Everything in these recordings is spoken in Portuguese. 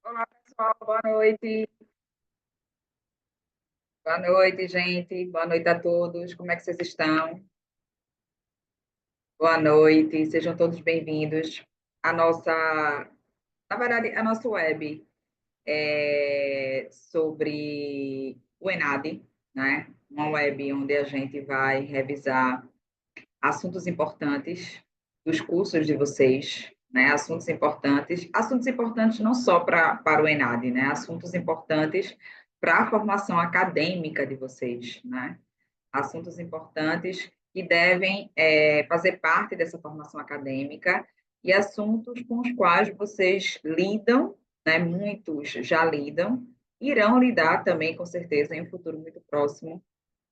Olá, pessoal, boa noite. Boa noite, gente. Boa noite a todos. Como é que vocês estão? Boa noite, sejam todos bem-vindos à nossa, na verdade, a nossa web sobre o ENAD, né? Uma web onde a gente vai revisar assuntos importantes dos cursos de vocês, né? Assuntos importantes não só para o ENAD, né? Assuntos importantes para a formação acadêmica de vocês, né? Assuntos importantes que devem fazer parte dessa formação acadêmica e assuntos com os quais vocês lidam, né? Muitos já lidam, irão lidar também, com certeza, em um futuro muito próximo,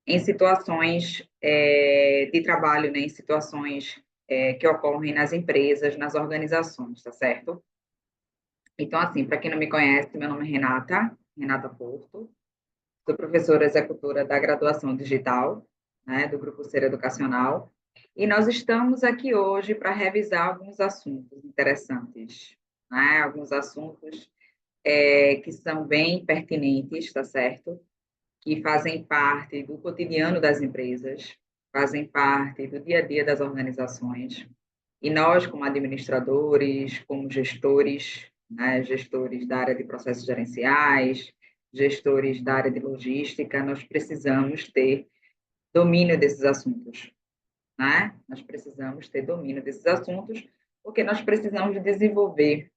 em situações de trabalho, né, em situações que ocorrem nas empresas, nas organizações, tá certo? Então, assim, para quem não me conhece, meu nome é Renata, Renata Porto, sou professora executora da graduação digital, né, do Grupo Ser Educacional, e nós estamos aqui hoje para revisar alguns assuntos interessantes, né, alguns assuntos que são bem pertinentes, tá certo? Que fazem parte do cotidiano das empresas, fazem parte do dia a dia das organizações. E nós, como administradores, como gestores, né, gestores da área de processos gerenciais, gestores da área de logística, nós precisamos ter domínio desses assuntos, né? Nós precisamos ter domínio desses assuntos, porque nós precisamos desenvolver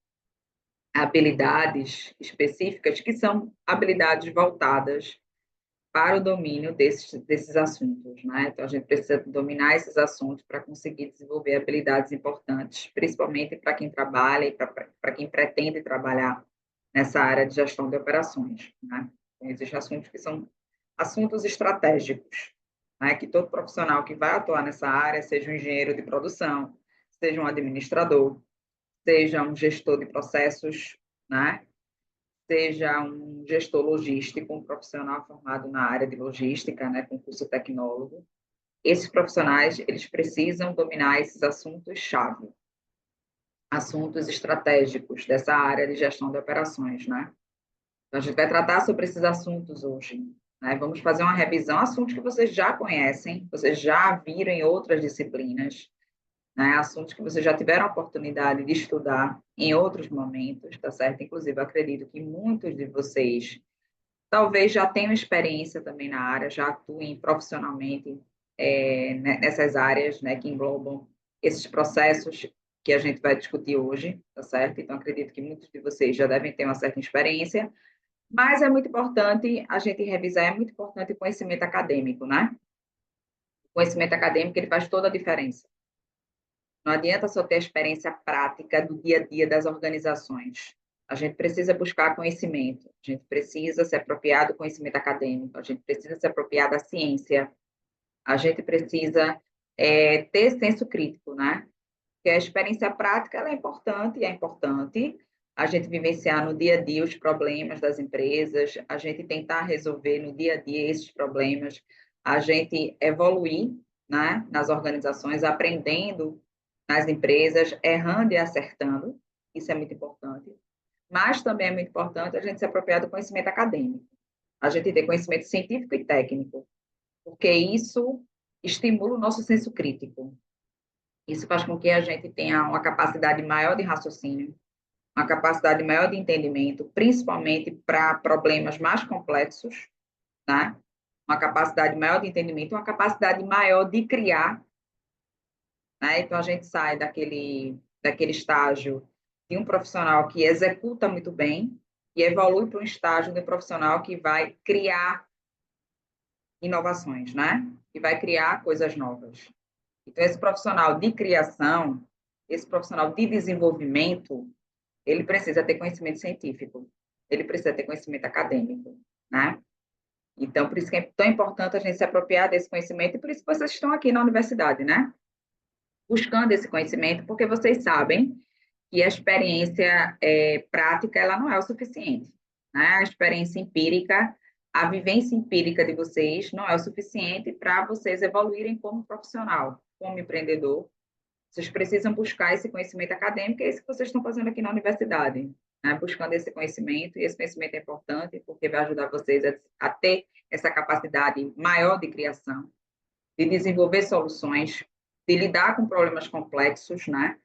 habilidades específicas que são habilidades voltadas para o domínio desses assuntos, né? Então, a gente precisa dominar esses assuntos para conseguir desenvolver habilidades importantes, principalmente para quem trabalha e para quem pretende trabalhar nessa área de gestão de operações, né? Então, existem assuntos que são assuntos estratégicos, né? Que todo profissional que vai atuar nessa área, seja um engenheiro de produção, seja um administrador, seja um gestor de processos, né? Seja um gestor logístico, um profissional formado na área de logística, né, com curso tecnólogo. Esses profissionais, eles precisam dominar esses assuntos-chave, assuntos estratégicos dessa área de gestão de operações, né? Então, a gente vai tratar sobre esses assuntos hoje, né? Vamos fazer uma revisão, assuntos que vocês já conhecem, vocês já viram em outras disciplinas, né? Assuntos que vocês já tiveram a oportunidade de estudar em outros momentos, tá certo? Inclusive, eu acredito que muitos de vocês talvez já tenham experiência também na área, já atuem profissionalmente nessas áreas, né, que englobam esses processos que a gente vai discutir hoje, tá certo? Então, acredito que muitos de vocês já devem ter uma certa experiência, mas é muito importante a gente revisar, é muito importante o conhecimento acadêmico, né? O conhecimento acadêmico, ele faz toda a diferença. Não adianta só ter a experiência prática do dia a dia das organizações. A gente precisa buscar conhecimento, a gente precisa se apropriar do conhecimento acadêmico, a gente precisa se apropriar da ciência, a gente precisa ter senso crítico, né? Porque a experiência prática ela é importante a gente vivenciar no dia a dia os problemas das empresas, a gente tentar resolver no dia a dia esses problemas, a gente evoluir, né, nas organizações, aprendendo nas empresas, errando e acertando, isso é muito importante. Mas também é muito importante a gente se apropriar do conhecimento acadêmico, a gente ter conhecimento científico e técnico, porque isso estimula o nosso senso crítico. Isso faz com que a gente tenha uma capacidade maior de raciocínio, uma capacidade maior de entendimento, principalmente para problemas mais complexos, né? Uma capacidade maior de entendimento, uma capacidade maior de criar, né? Então, a gente sai daquele estágio de um profissional que executa muito bem e evolui para um estágio de um profissional que vai criar inovações, né? Que vai criar coisas novas. Então, esse profissional de criação, esse profissional de desenvolvimento, ele precisa ter conhecimento científico, ele precisa ter conhecimento acadêmico, né? Então, por isso que é tão importante a gente se apropriar desse conhecimento e por isso que vocês estão aqui na universidade, né? Buscando esse conhecimento, porque vocês sabem que a experiência prática, ela não é o suficiente, né? A experiência empírica, a vivência empírica de vocês não é o suficiente para vocês evoluírem como profissional, como empreendedor. Vocês precisam buscar esse conhecimento acadêmico, é isso que vocês estão fazendo aqui na universidade. né? Buscando esse conhecimento, e esse conhecimento é importante porque vai ajudar vocês a ter essa capacidade maior de criação, de desenvolver soluções, de lidar com problemas complexos, né?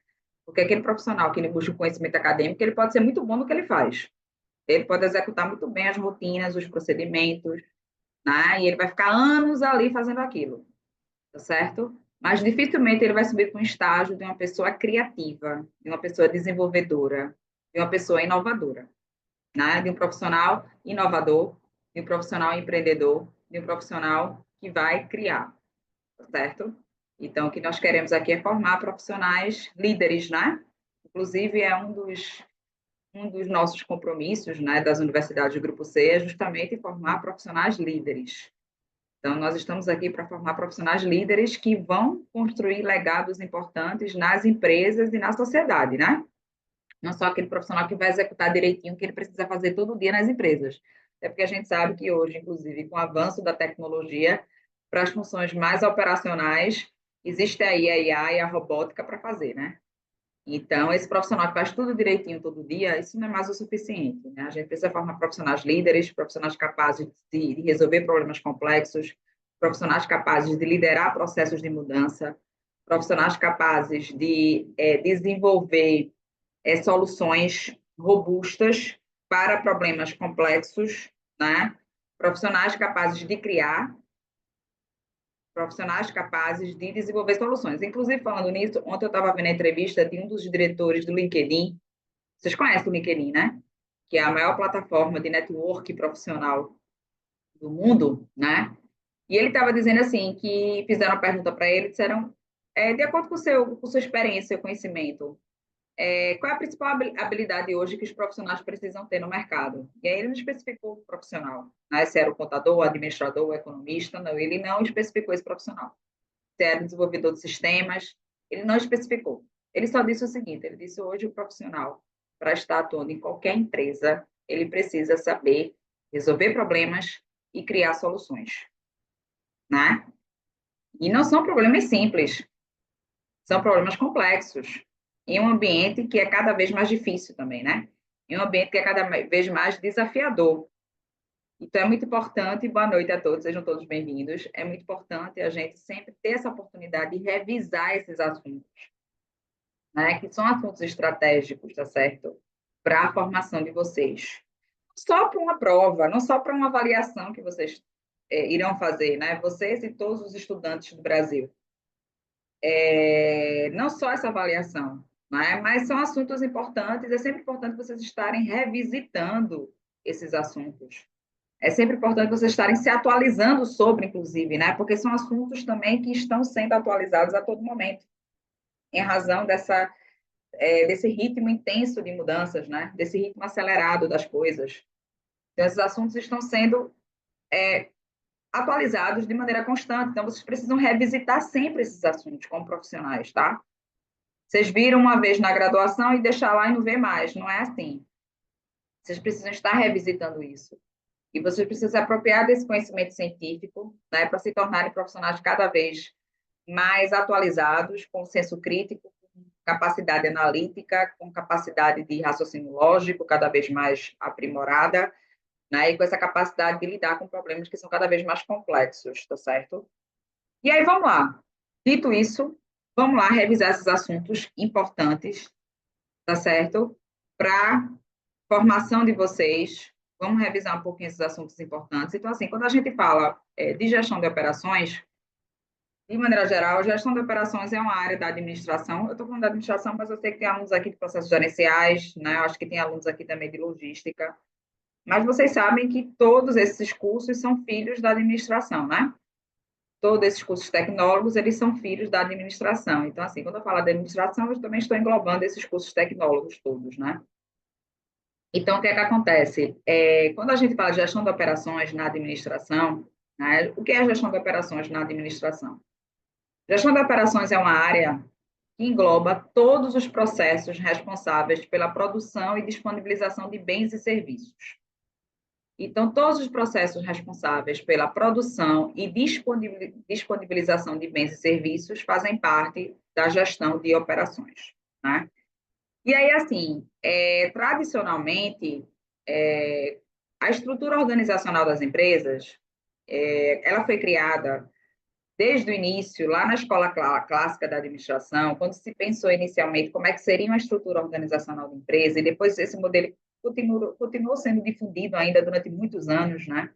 Porque aquele profissional que ele busca o conhecimento acadêmico, ele pode ser muito bom no que ele faz. Ele pode executar muito bem as rotinas, os procedimentos, né? E ele vai ficar anos ali fazendo aquilo, tá certo? Mas dificilmente ele vai subir para um estágio de uma pessoa criativa, de uma pessoa desenvolvedora, de uma pessoa inovadora, né? De um profissional inovador, de um profissional empreendedor, de um profissional que vai criar, tá certo? Então, o que nós queremos aqui é formar profissionais líderes, né? Inclusive, é um dos nossos compromissos, né, das universidades do Grupo C, é justamente formar profissionais líderes. Então, nós estamos aqui para formar profissionais líderes que vão construir legados importantes nas empresas e na sociedade, né? Não só aquele profissional que vai executar direitinho o que ele precisa fazer todo dia nas empresas. É porque a gente sabe que hoje, inclusive, com o avanço da tecnologia, para as funções mais operacionais, existe aí a IA e a robótica para fazer, né? Então, esse profissional que faz tudo direitinho todo dia, isso não é mais o suficiente, né? A gente precisa formar profissionais líderes, profissionais capazes de resolver problemas complexos, profissionais capazes de liderar processos de mudança, profissionais capazes de desenvolver soluções robustas para problemas complexos, né? Profissionais capazes de criar, profissionais capazes de desenvolver soluções. Inclusive, falando nisso, ontem eu estava vendo a entrevista de um dos diretores do LinkedIn. Vocês conhecem o LinkedIn, né? Que é a maior plataforma de network profissional do mundo, né? E ele estava dizendo assim, que fizeram uma pergunta para ele, disseram, de acordo com sua experiência, seu conhecimento, qual é a principal habilidade hoje que os profissionais precisam ter no mercado? E aí ele não especificou o profissional, né? Se era o contador, o administrador, o economista, não, ele não especificou esse profissional. Se era desenvolvedor de sistemas, ele não especificou. Ele só disse o seguinte, ele disse hoje o profissional, para estar atuando em qualquer empresa, ele precisa saber resolver problemas e criar soluções, né? E não são problemas simples, são problemas complexos, em um ambiente que é cada vez mais difícil também, né? Em um ambiente que é cada vez mais desafiador. Então, é muito importante, boa noite a todos, sejam todos bem-vindos. É muito importante a gente sempre ter essa oportunidade de revisar esses assuntos, né? Que são assuntos estratégicos, tá certo? Para a formação de vocês. Não só para uma prova, não só para uma avaliação que vocês irão fazer, né? Vocês e todos os estudantes do Brasil. Não só essa avaliação, né? Mas são assuntos importantes, é sempre importante vocês estarem revisitando esses assuntos. É sempre importante vocês estarem se atualizando sobre, inclusive, né? Porque são assuntos também que estão sendo atualizados a todo momento, em razão desse ritmo intenso de mudanças, né? Desse ritmo acelerado das coisas. Então, esses assuntos estão sendo atualizados de maneira constante. Então, vocês precisam revisitar sempre esses assuntos como profissionais, tá? Vocês viram uma vez na graduação e deixar lá e não ver mais. Não é assim. Vocês precisam estar revisitando isso. E vocês precisam se apropriar desse conhecimento científico, né, para se tornarem profissionais cada vez mais atualizados, com senso crítico, com capacidade analítica, com capacidade de raciocínio lógico cada vez mais aprimorada, né, e com essa capacidade de lidar com problemas que são cada vez mais complexos, tá certo? E aí, vamos lá. Dito isso, vamos lá revisar esses assuntos importantes, tá certo? Para formação de vocês. Vamos revisar um pouquinho esses assuntos importantes. Então, assim, quando a gente fala de gestão de operações, de maneira geral, gestão de operações é uma área da administração. Eu estou falando da administração, mas eu sei que tem alunos aqui de processos gerenciais, né? Eu acho que tem alunos aqui também de logística. Mas vocês sabem que todos esses cursos são filhos da administração, né? Todos esses cursos tecnólogos, eles são filhos da administração. Então, assim, quando eu falo da administração, eu também estou englobando esses cursos tecnólogos todos, né? Então, o que é que acontece? Quando a gente fala de gestão de operações na administração, né, o que é a gestão de operações na administração? Gestão de operações é uma área que engloba todos os processos responsáveis pela produção e disponibilização de bens e serviços. Então, todos os processos responsáveis pela produção e disponibilização de bens e serviços fazem parte da gestão de operações, né? E aí, assim, tradicionalmente, a estrutura organizacional das empresas, ela foi criada desde o início, lá na escola clássica da administração, quando se pensou inicialmente como é que seria uma estrutura organizacional da empresa, e depois esse modelo continuou sendo difundido ainda durante muitos anos, né?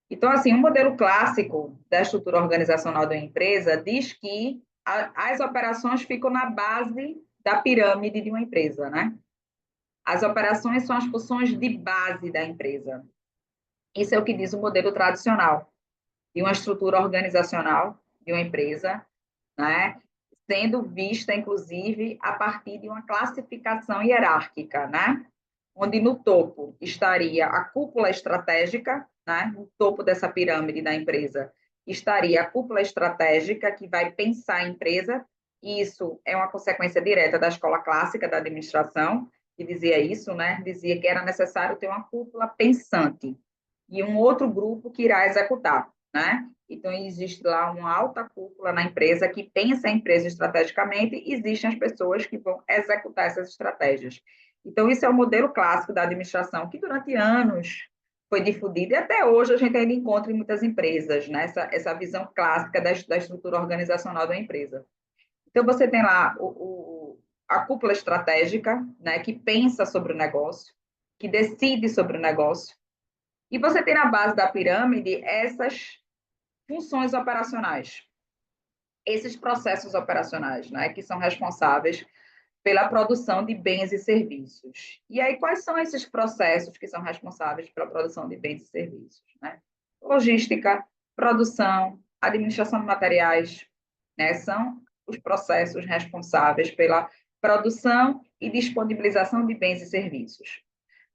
Então, assim, o modelo clássico da estrutura organizacional da empresa diz que as operações ficam na base da pirâmide de uma empresa, né? As operações são as funções de base da empresa. Isso é o que diz o modelo tradicional de uma estrutura organizacional de uma empresa, né? Sendo vista, inclusive, a partir de uma classificação hierárquica, né? Onde no topo estaria a cúpula estratégica, né? No topo dessa pirâmide da empresa estaria a cúpula estratégica, que vai pensar a empresa, e isso é uma consequência direta da escola clássica da administração, que dizia isso, né? Dizia que era necessário ter uma cúpula pensante e um outro grupo que irá executar, né? Então, existe lá uma alta cúpula na empresa que pensa a empresa estrategicamente, e existem as pessoas que vão executar essas estratégias. Então, isso é o modelo clássico da administração, que durante anos foi difundido, e até hoje a gente ainda encontra em muitas empresas, né? Essa visão clássica da estrutura organizacional da empresa. Então, você tem lá a cúpula estratégica, né, que pensa sobre o negócio, que decide sobre o negócio, e você tem na base da pirâmide essas funções operacionais, esses processos operacionais, né, que são responsáveis pela produção de bens e serviços. E aí, quais são esses processos que são responsáveis pela produção de bens e serviços, né? Logística, produção, administração de materiais, né, são os processos responsáveis pela produção e disponibilização de bens e serviços.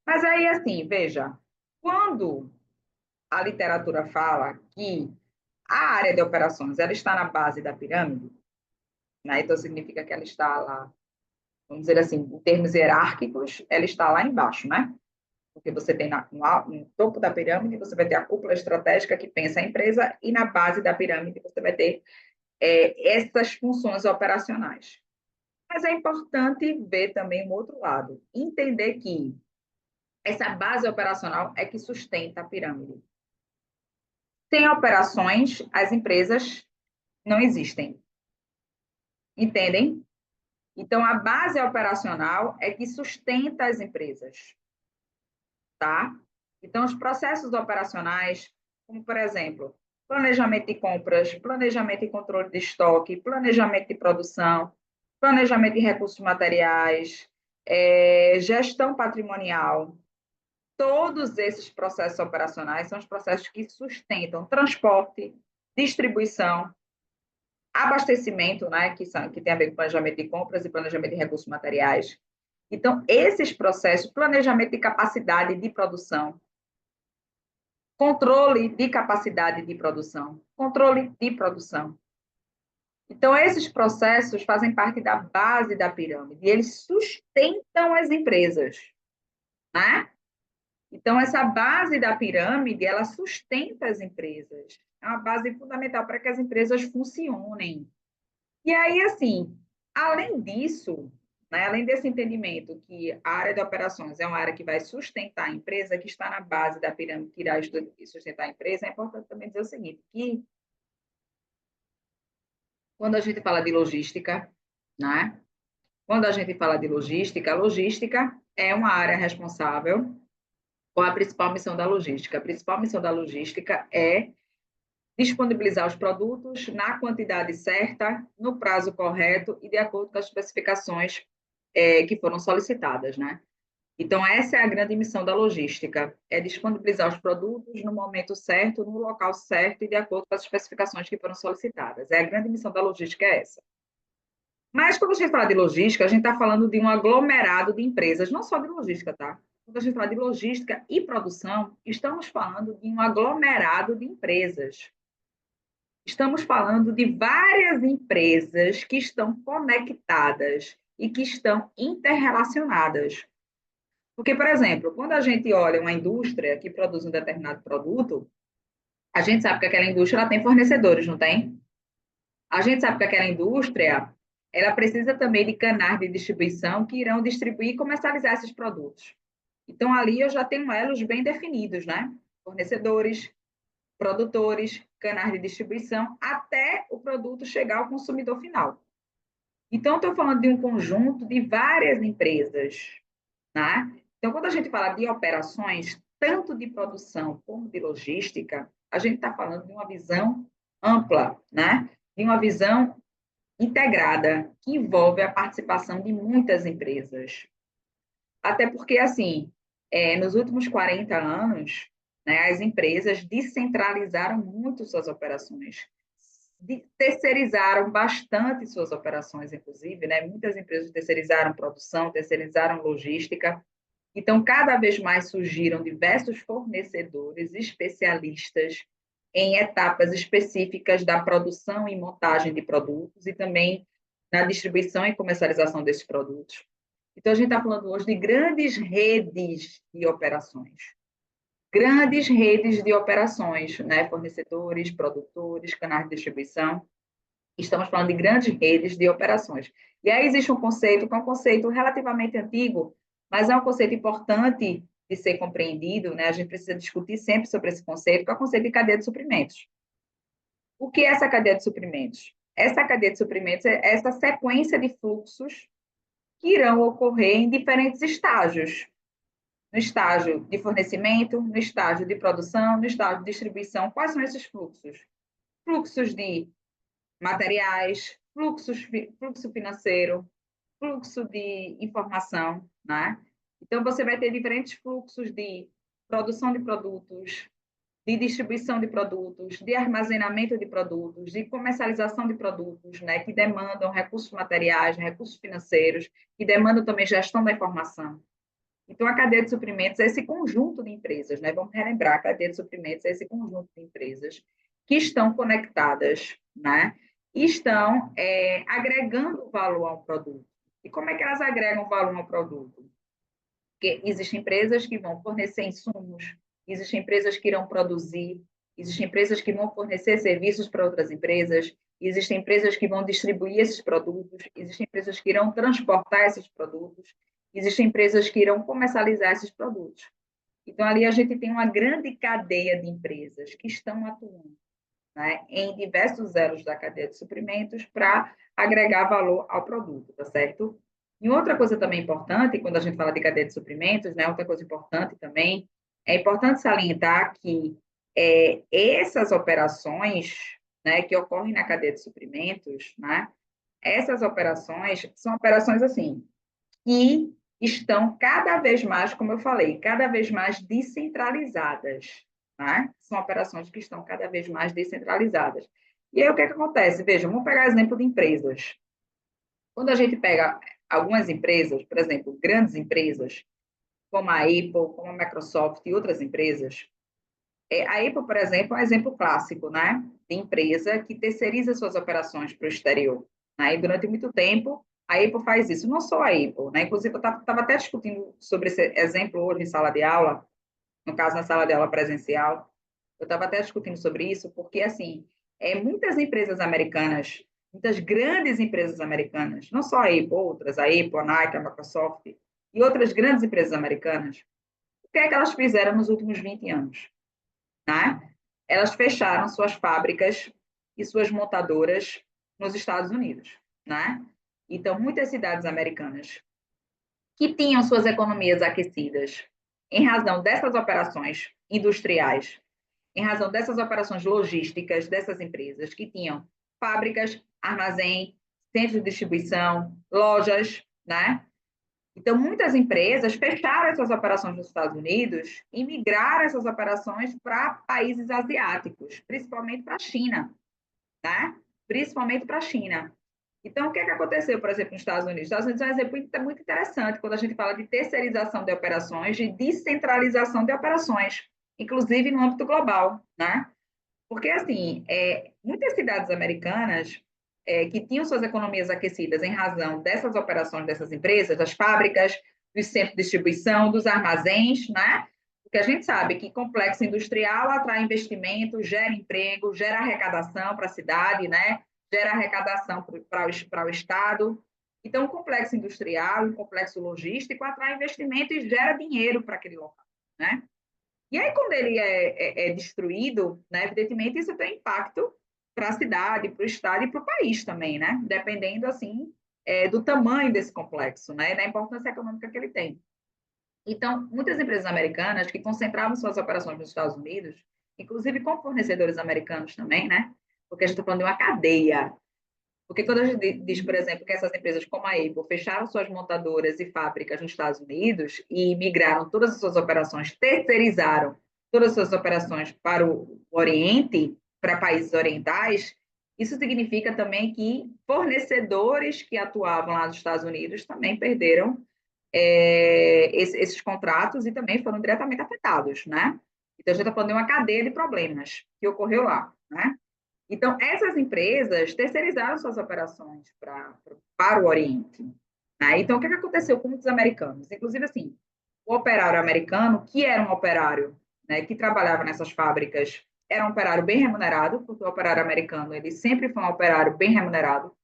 Mas aí, assim, veja, quando a literatura fala que a área de operações ela está na base da pirâmide, né? Então significa que ela está lá, vamos dizer assim, em termos hierárquicos, ela está lá embaixo, né? Porque você tem no topo da pirâmide, você vai ter a cúpula estratégica que pensa a empresa, e na base da pirâmide você vai ter essas funções operacionais. Mas é importante ver também o outro lado, entender que essa base operacional é que sustenta a pirâmide. Sem operações, as empresas não existem. Entendem? Então, a base operacional é que sustenta as empresas, tá? Então, os processos operacionais, como, por exemplo, planejamento de compras, planejamento e controle de estoque, planejamento de produção, planejamento de recursos materiais, gestão patrimonial, todos esses processos operacionais são os processos que sustentam transporte, distribuição, abastecimento, né, que tem a ver com planejamento de compras e planejamento de recursos materiais. Então, esses processos, planejamento de capacidade de produção, controle de capacidade de produção, controle de produção. Então, esses processos fazem parte da base da pirâmide e eles sustentam as empresas, né? Então, essa base da pirâmide, ela sustenta as empresas. É uma base fundamental para que as empresas funcionem. E aí, assim, além disso, né, além desse entendimento que a área de operações é uma área que vai sustentar a empresa, que está na base da pirâmide, que irá sustentar a empresa, é importante também dizer o seguinte, que quando a gente fala de logística, né, quando a gente fala de logística, a logística é uma área responsável com a principal missão da logística. A principal missão da logística é disponibilizar os produtos na quantidade certa, no prazo correto e de acordo com as especificações que foram solicitadas, né? Então, essa é a grande missão da logística, é disponibilizar os produtos no momento certo, no local certo e de acordo com as especificações que foram solicitadas. A grande missão da logística é essa. Mas, quando a gente fala de logística, a gente está falando de um aglomerado de empresas, não só de logística, tá? Quando a gente fala de logística e produção, estamos falando de um aglomerado de empresas. Estamos falando de várias empresas que estão conectadas e que estão interrelacionadas. Porque, por exemplo, quando a gente olha uma indústria que produz um determinado produto, a gente sabe que aquela indústria ela tem fornecedores, não tem? A gente sabe que aquela indústria ela precisa também de canais de distribuição que irão distribuir e comercializar esses produtos. Então, ali eu já tenho elos bem definidos, né? Fornecedores, produtores, canais de distribuição, até o produto chegar ao consumidor final. Então, estou falando de um conjunto de várias empresas, né? Então, quando a gente fala de operações, tanto de produção como de logística, a gente está falando de uma visão ampla, né? De uma visão integrada, que envolve a participação de muitas empresas. Até porque, assim, nos últimos 40 anos, né, as empresas descentralizaram muito suas operações, terceirizaram bastante suas operações, inclusive, né? Muitas empresas terceirizaram produção, terceirizaram logística. Então, cada vez mais surgiram diversos fornecedores especialistas em etapas específicas da produção e montagem de produtos e também na distribuição e comercialização desses produtos. Então, a gente está falando hoje de grandes redes de operações, né? Fornecedores, produtores, canais de distribuição. Estamos falando de grandes redes de operações. E aí existe um conceito, que é um conceito relativamente antigo, mas é um conceito importante de ser compreendido, né? A gente precisa discutir sempre sobre esse conceito, que é o conceito de cadeia de suprimentos. O que é essa cadeia de suprimentos? Essa cadeia de suprimentos é essa sequência de fluxos que irão ocorrer em diferentes estágios. No estágio de fornecimento, no estágio de produção, no estágio de distribuição. Quais são esses fluxos? Fluxos de materiais, fluxo financeiro, fluxo de informação, né? Então, você vai ter diferentes fluxos de produção de produtos, de distribuição de produtos, de armazenamento de produtos, de comercialização de produtos, né, que demandam recursos materiais, recursos financeiros, que demandam também gestão da informação. Então, a cadeia de suprimentos é esse conjunto de empresas, né? Vamos relembrar, a cadeia de suprimentos é esse conjunto de empresas que estão conectadas, né? E estão agregando valor ao produto. E como é que elas agregam valor ao produto? Porque existem empresas que vão fornecer insumos, existem empresas que irão produzir, existem empresas que vão fornecer serviços para outras empresas, existem empresas que vão distribuir esses produtos, existem empresas que irão transportar esses produtos, existem empresas que irão comercializar esses produtos. Então, ali a gente tem uma grande cadeia de empresas que estão atuando, né, em diversos elos da cadeia de suprimentos para agregar valor ao produto, tá certo? E outra coisa também importante, quando a gente fala de cadeia de suprimentos, né, outra coisa importante também, é importante salientar que essas operações, né, que ocorrem na cadeia de suprimentos, né, essas operações são operações assim, que estão cada vez mais, como eu falei, cada vez mais descentralizadas, né? São operações que estão cada vez mais descentralizadas. E aí o que é que acontece? Veja, vamos pegar exemplo de empresas. Quando a gente pega algumas empresas, por exemplo, grandes empresas, como a Apple, como a Microsoft e outras empresas, a Apple, por exemplo, é um exemplo clássico, né? De empresa que terceiriza suas operações para o exterior. Né? E durante muito tempo, a Apple faz isso. Não só a Apple, né? Inclusive, eu estava até discutindo sobre esse exemplo hoje em sala de aula, no caso, na sala de aula presencial. Eu estava até discutindo sobre isso, porque, assim, muitas empresas americanas, muitas grandes empresas americanas, não só a Apple, outras, a Apple, a Nike, a Microsoft, e outras grandes empresas americanas, o que é que elas fizeram nos últimos 20 anos? Né? Elas fecharam suas fábricas e suas montadoras nos Estados Unidos. Né? Então, muitas cidades americanas que tinham suas economias aquecidas em razão dessas operações industriais, em razão dessas operações logísticas dessas empresas que tinham fábricas, armazém, centros de distribuição, lojas, né? Então, muitas empresas fecharam essas operações nos Estados Unidos e migraram essas operações para países asiáticos, principalmente para a China, né? Principalmente para a China. Então, o que é que aconteceu, por exemplo, nos Estados Unidos? Os Estados Unidos é um exemplo muito interessante quando a gente fala de terceirização de operações, de descentralização de operações, inclusive no âmbito global, né? Porque, assim, muitas cidades americanas que tinham suas economias aquecidas em razão dessas operações dessas empresas, das fábricas, dos centros de distribuição, dos armazéns, né? Porque a gente sabe que complexo industrial atrai investimento, gera emprego, gera arrecadação para a cidade, né? gera arrecadação para o Estado. Então, o complexo industrial, o complexo logístico atrai investimento e gera dinheiro para aquele local, né? E aí, quando ele é destruído, né, evidentemente, isso tem impacto para a cidade, para o Estado e para o país também, né? Dependendo, assim, do tamanho desse complexo, né? Da importância econômica que ele tem. Então, muitas empresas americanas que concentravam suas operações nos Estados Unidos, inclusive com fornecedores americanos também, né? Porque a gente está falando de uma cadeia. Porque quando a gente diz, por exemplo, que essas empresas como a Apple fecharam suas montadoras e fábricas nos Estados Unidos e migraram todas as suas operações, terceirizaram todas as suas operações para o Oriente, para países orientais, isso significa também que fornecedores que atuavam lá nos Estados Unidos também perderam esses contratos e também foram diretamente afetados, né? Então, a gente está falando de uma cadeia de problemas que ocorreu lá, né? Então, essas empresas terceirizaram suas operações para o Oriente, né? Então, o que aconteceu com muitos americanos? Inclusive, assim, o operário americano, que era um operário, né, que trabalhava nessas fábricas, era um operário bem remunerado, porque o operário americano, ele sempre foi um operário bem remunerado,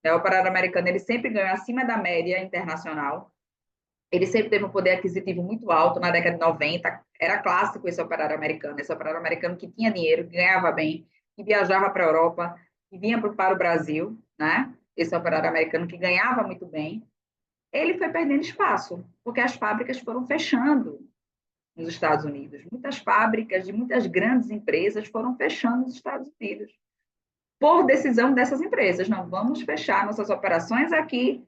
né? O operário americano, ele sempre ganhou acima da média internacional, ele sempre teve um poder aquisitivo muito alto na década de 90. Era clássico esse operário americano que tinha dinheiro, que ganhava bem, que viajava para a Europa, que vinha para o Brasil, né? Esse operário americano que ganhava muito bem. Ele foi perdendo espaço, porque as fábricas foram fechando nos Estados Unidos. Muitas fábricas de muitas grandes empresas foram fechando nos Estados Unidos, por decisão dessas empresas. Não, vamos fechar nossas operações aqui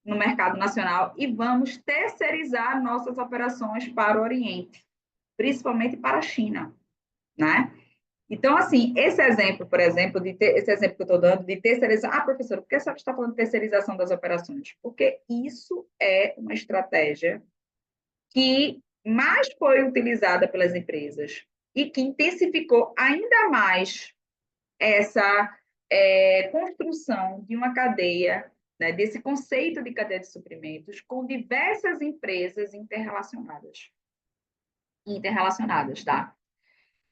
no mercado nacional e vamos terceirizar nossas operações para o Oriente, principalmente para a China, né? Então, assim, esse exemplo, por exemplo, esse exemplo que eu estou dando de terceirizar. Ah, professor, por que você está falando de terceirização das operações? Porque isso é uma estratégia que mais foi utilizada pelas empresas e que intensificou ainda mais essa construção de uma cadeia, né, desse conceito de cadeia de suprimentos com diversas empresas interrelacionadas, tá?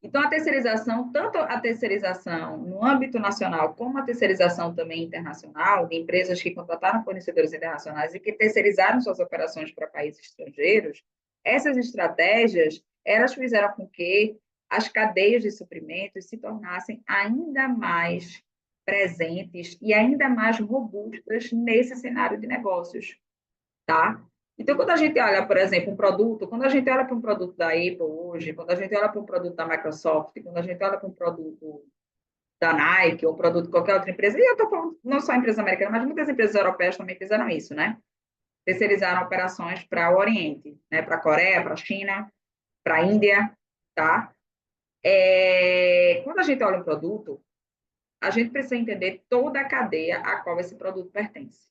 Então, a terceirização, tanto a terceirização no âmbito nacional, como a terceirização também internacional, de empresas que contrataram fornecedores internacionais e que terceirizaram suas operações para países estrangeiros, essas estratégias, elas fizeram com que as cadeias de suprimentos se tornassem ainda mais presentes e ainda mais robustas nesse cenário de negócios, tá? Então, quando a gente olha, por exemplo, quando a gente olha para um produto da Apple hoje, quando a gente olha para um produto da Microsoft, quando a gente olha para um produto da Nike ou um produto de qualquer outra empresa, e eu estou falando não só empresas americanas, mas muitas empresas europeias também fizeram isso, né? Terceirizaram operações para o Oriente, né? Para a Coreia, para a China, para a Índia, tá? Quando a gente olha um produto, a gente precisa entender toda a cadeia a qual esse produto pertence.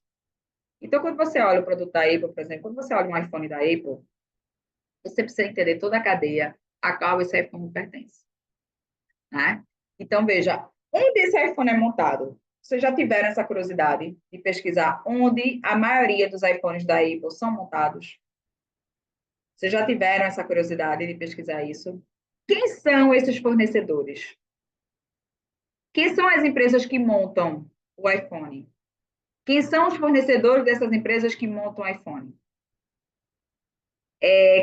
Então, quando você olha o produto da Apple, por exemplo, quando você olha um iPhone da Apple, você precisa entender toda a cadeia a qual esse iPhone pertence, né? Então, veja, onde esse iPhone é montado? Vocês já tiveram essa curiosidade de pesquisar onde a maioria dos iPhones da Apple são montados? Vocês já tiveram essa curiosidade de pesquisar isso? Quem são esses fornecedores? Quem são as empresas que montam o iPhone? Quem são os fornecedores dessas empresas que montam o iPhone?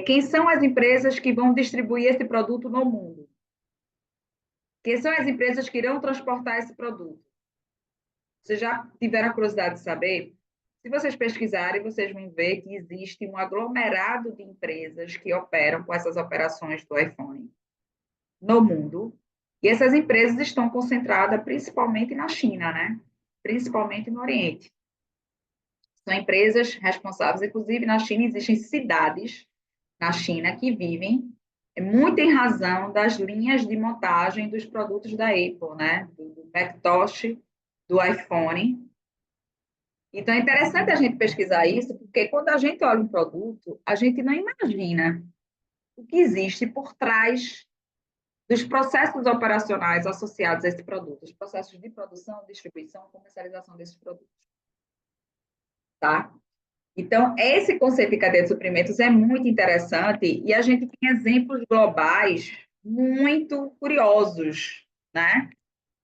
Quem são as empresas que vão distribuir esse produto no mundo? Quem são as empresas que irão transportar esse produto? Vocês já tiveram a curiosidade de saber? Se vocês pesquisarem, vocês vão ver que existe um aglomerado de empresas que operam com essas operações do iPhone no mundo. E essas empresas estão concentradas principalmente na China, né? Principalmente no Oriente. São empresas responsáveis, inclusive na China existem cidades na China que vivem muito em razão das linhas de montagem dos produtos da Apple, né? Do Macintosh, do iPhone. Então, é interessante a gente pesquisar isso, porque quando a gente olha um produto, a gente não imagina o que existe por trás dos processos operacionais associados a esse produto, os processos de produção, distribuição, comercialização desses produtos. Tá? Então, esse conceito de cadeia de suprimentos é muito interessante e a gente tem exemplos globais muito curiosos, né?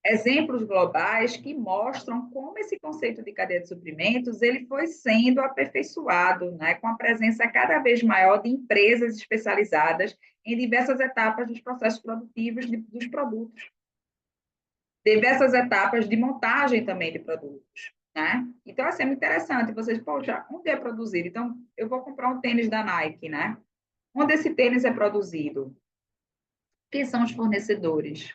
exemplos globais que mostram como esse conceito de cadeia de suprimentos ele foi sendo aperfeiçoado, né, com a presença cada vez maior de empresas especializadas em diversas etapas dos processos produtivos dos produtos, diversas etapas de montagem também de produtos, né? Então, assim, é muito interessante. Vocês, poxa, onde é produzido? Então, eu vou comprar um tênis da Nike, né? Onde esse tênis é produzido? Quem são os fornecedores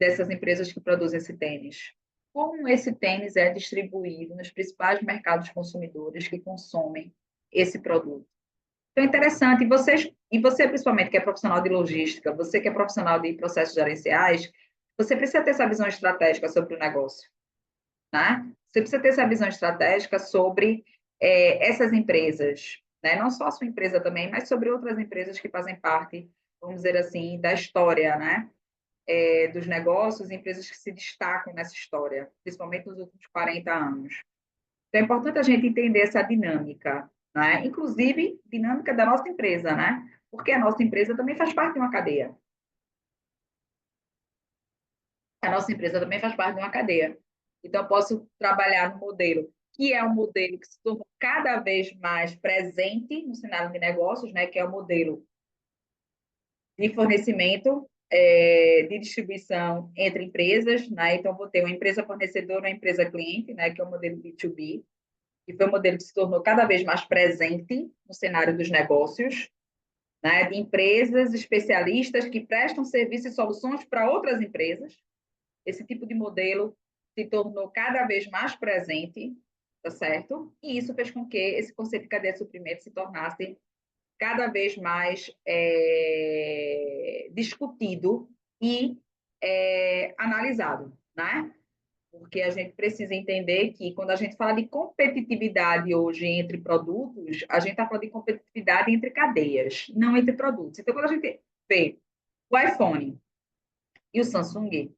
dessas empresas que produzem esse tênis? Como esse tênis é distribuído nos principais mercados consumidores que consomem esse produto? Então, é interessante. E você, principalmente, que é profissional de logística, você que é profissional de processos gerenciais, você precisa ter essa visão estratégica sobre o negócio, né? Você precisa ter essa visão estratégica sobre essas empresas, né? Não só a sua empresa também, mas sobre outras empresas que fazem parte, vamos dizer assim, da história, né? Dos negócios, empresas que se destacam nessa história, principalmente nos últimos 40 anos. Então, é importante a gente entender essa dinâmica, né? Inclusive, dinâmica da nossa empresa, né? Porque a nossa empresa também faz parte de uma cadeia. A nossa empresa também faz parte de uma cadeia. Então, eu posso trabalhar no modelo que é um modelo que se tornou cada vez mais presente no cenário de negócios, né? Que é o modelo de fornecimento, de distribuição entre empresas, né? Então, vou ter uma empresa fornecedora, uma empresa cliente, né? Que é o modelo B2B, que foi um modelo que se tornou cada vez mais presente no cenário dos negócios, né? De empresas especialistas que prestam serviços e soluções para outras empresas. Esse tipo de modelo se tornou cada vez mais presente, tá certo? E isso fez com que esse conceito de cadeia de suprimento se tornasse cada vez mais discutido e analisado, né? Porque a gente precisa entender que quando a gente fala de competitividade hoje entre produtos, a gente está falando de competitividade entre cadeias, não entre produtos. Então, quando a gente vê o iPhone e o Samsung,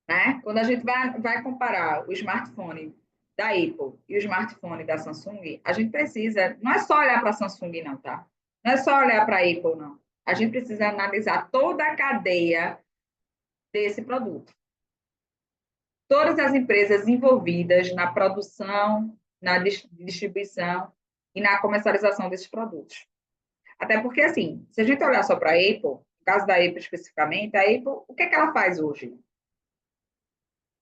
né? Quando a gente vai comparar o smartphone da Apple e o smartphone da Samsung, a gente precisa, não é só olhar para a Samsung, não, tá? Não é só olhar para a Apple, não. A gente precisa analisar toda a cadeia desse produto. Todas as empresas envolvidas na produção, na distribuição e na comercialização desses produtos. Até porque, assim, se a gente olhar só para a Apple, no caso da Apple especificamente, a Apple, o que é que ela faz hoje?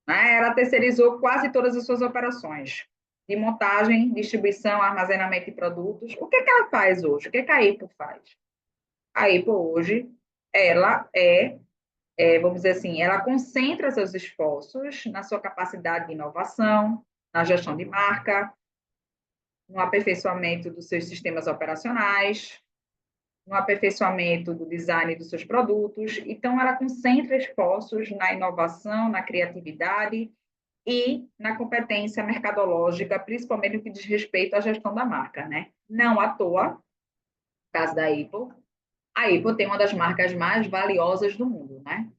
Né? Ela terceirizou quase todas as suas operações de montagem, distribuição, armazenamento de produtos. O que é que ela faz hoje? O que é que a Apple faz? A Apple hoje, ela vamos dizer assim, ela concentra seus esforços na sua capacidade de inovação, na gestão de marca, no aperfeiçoamento dos seus sistemas operacionais, no aperfeiçoamento do design dos seus produtos. Então, ela concentra esforços na inovação, na criatividade e na competência mercadológica, principalmente no que diz respeito à gestão da marca, né? Não à toa, no caso da Apple, a Apple tem uma das marcas mais valiosas do mundo, né?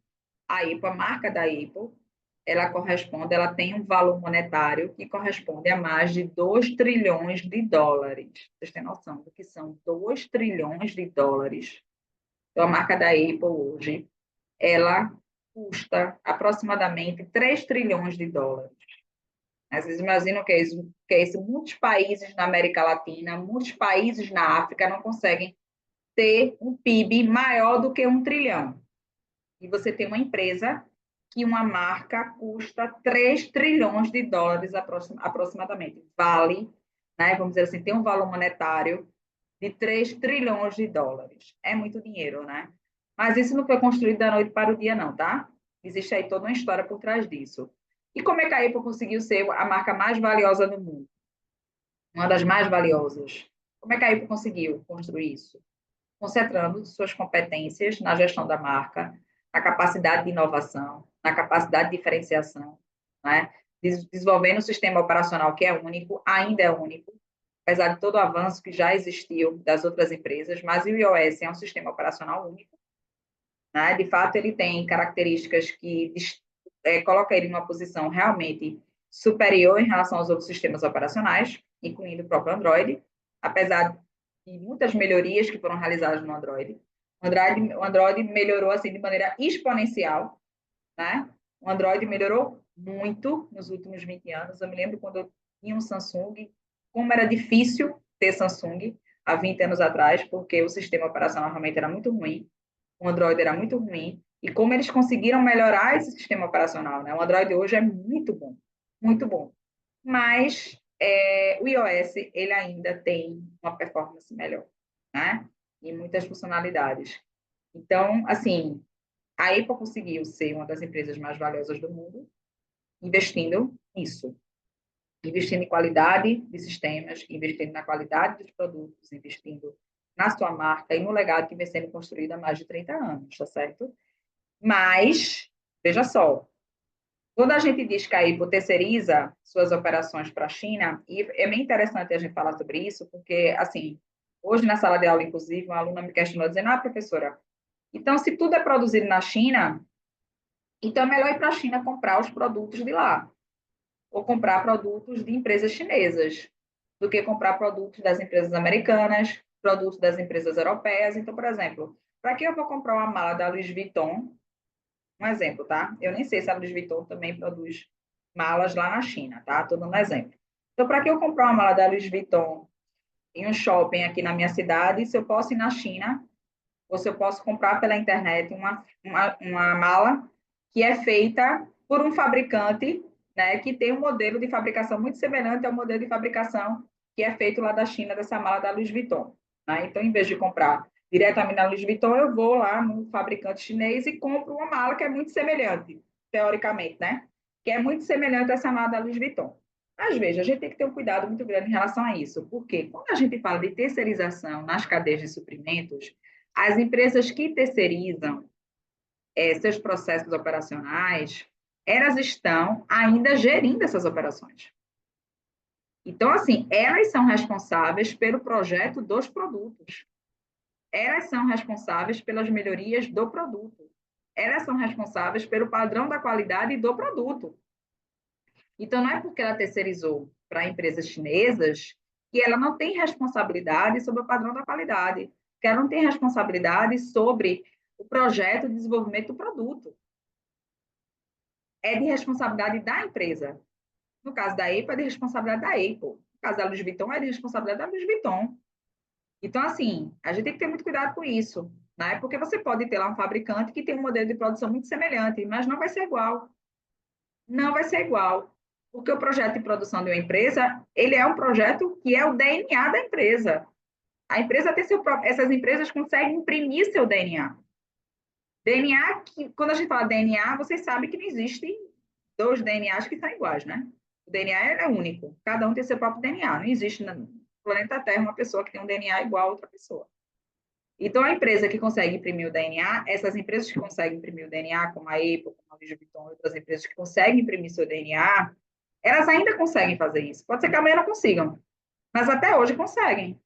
A Apple, a marca da Apple, ela tem um valor monetário que corresponde a mais de 2 trilhões de dólares. Vocês têm noção do que são 2 trilhões de dólares? Então, a marca da Apple hoje, ela custa aproximadamente 3 trilhões de dólares. Vocês imaginam que é isso? Que é isso? Muitos países na América Latina, muitos países na África não conseguem ter um PIB maior do que 1 trilhão. E você tem uma empresa que uma marca custa 3 trilhões de dólares aproximadamente. Vale, né? Vamos dizer assim, tem um valor monetário de 3 trilhões de dólares. É muito dinheiro, né? Mas isso não foi construído da noite para o dia, não, tá? Existe aí toda uma história por trás disso. E como é que a Apple conseguiu ser a marca mais valiosa do mundo? Uma das mais valiosas. Como é que a Apple conseguiu construir isso? Concentrando suas competências na gestão da marca, na capacidade de inovação, na capacidade de diferenciação, né? Desenvolvendo um sistema operacional que é único, ainda é único, apesar de todo o avanço que já existiu das outras empresas, mas o iOS é um sistema operacional único, né? De fato, ele tem características que colocam ele em uma posição realmente superior em relação aos outros sistemas operacionais, incluindo o próprio Android, apesar de muitas melhorias que foram realizadas no Android. O Android melhorou assim de maneira exponencial, né? O Android melhorou muito nos últimos 20 anos. Eu me lembro quando eu tinha um Samsung, como era difícil ter Samsung há 20 anos atrás, porque o sistema operacional realmente era muito ruim, o Android era muito ruim, e como eles conseguiram melhorar esse sistema operacional, né? O Android hoje é muito bom. Mas o iOS, ele ainda tem uma performance melhor, né? E muitas funcionalidades. Então, assim, a Apple conseguiu ser uma das empresas mais valiosas do mundo, investindo nisso, investindo em qualidade de sistemas, investindo na qualidade dos produtos, investindo na sua marca e no legado que vem sendo construído há mais de 30 anos, tá certo? Mas, veja só, quando a gente diz que a Apple terceiriza suas operações para a China, e é bem interessante a gente falar sobre isso, porque, assim, hoje na sala de aula, inclusive, uma aluna me questionou dizendo, professora, então, se tudo é produzido na China, então é melhor ir para a China comprar os produtos de lá, ou comprar produtos de empresas chinesas, do que comprar produtos das empresas americanas, produtos das empresas europeias. Então, por exemplo, para que eu vou comprar uma mala da Louis Vuitton? Um exemplo, tá? Eu nem sei se a Louis Vuitton também produz malas lá na China, tá? Estou dando um exemplo. Então, para que eu comprar uma mala da Louis Vuitton em um shopping aqui na minha cidade, se eu posso ir na China, ou se eu posso comprar pela internet uma mala que é feita por um fabricante, né, que tem um modelo de fabricação muito semelhante ao modelo de fabricação que é feito lá da China, dessa mala da Louis Vuitton. Né? Então, em vez de comprar diretamente na Louis Vuitton, eu vou lá no fabricante chinês e compro uma mala que é muito semelhante, teoricamente, né? Que é muito semelhante a essa mala da Louis Vuitton. Mas veja, a gente tem que ter um cuidado muito grande em relação a isso, porque quando a gente fala de terceirização nas cadeias de suprimentos, as empresas que terceirizam seus processos operacionais, elas estão ainda gerindo essas operações. Então, assim, elas são responsáveis pelo projeto dos produtos. Elas são responsáveis pelas melhorias do produto. Elas são responsáveis pelo padrão da qualidade do produto. Então, não é porque ela terceirizou para empresas chinesas que ela não tem responsabilidade sobre o padrão da qualidade, que ela não tem responsabilidade sobre o projeto de desenvolvimento do produto. É de responsabilidade da empresa. No caso da Apple, é de responsabilidade da Apple. No caso da Louis Vuitton, é de responsabilidade da Louis Vuitton. Então, assim, a gente tem que ter muito cuidado com isso, né? Porque você pode ter lá um fabricante que tem um modelo de produção muito semelhante, mas não vai ser igual. Não vai ser igual. Porque o projeto de produção de uma empresa, ele é um projeto que é o DNA da empresa. A empresa tem seu próprio, essas empresas conseguem imprimir seu DNA. DNA, que, quando a gente fala DNA, vocês sabem que não existem dois DNAs que são iguais, né? O DNA é único, cada um tem seu próprio DNA. Não existe no planeta Terra uma pessoa que tem um DNA igual a outra pessoa. Então, a empresa que consegue imprimir o DNA, essas empresas que conseguem imprimir o DNA, como a Apple, como a Louis Vuitton, outras empresas que conseguem imprimir seu DNA, elas ainda conseguem fazer isso. Pode ser que amanhã não consigam, mas até hoje conseguem.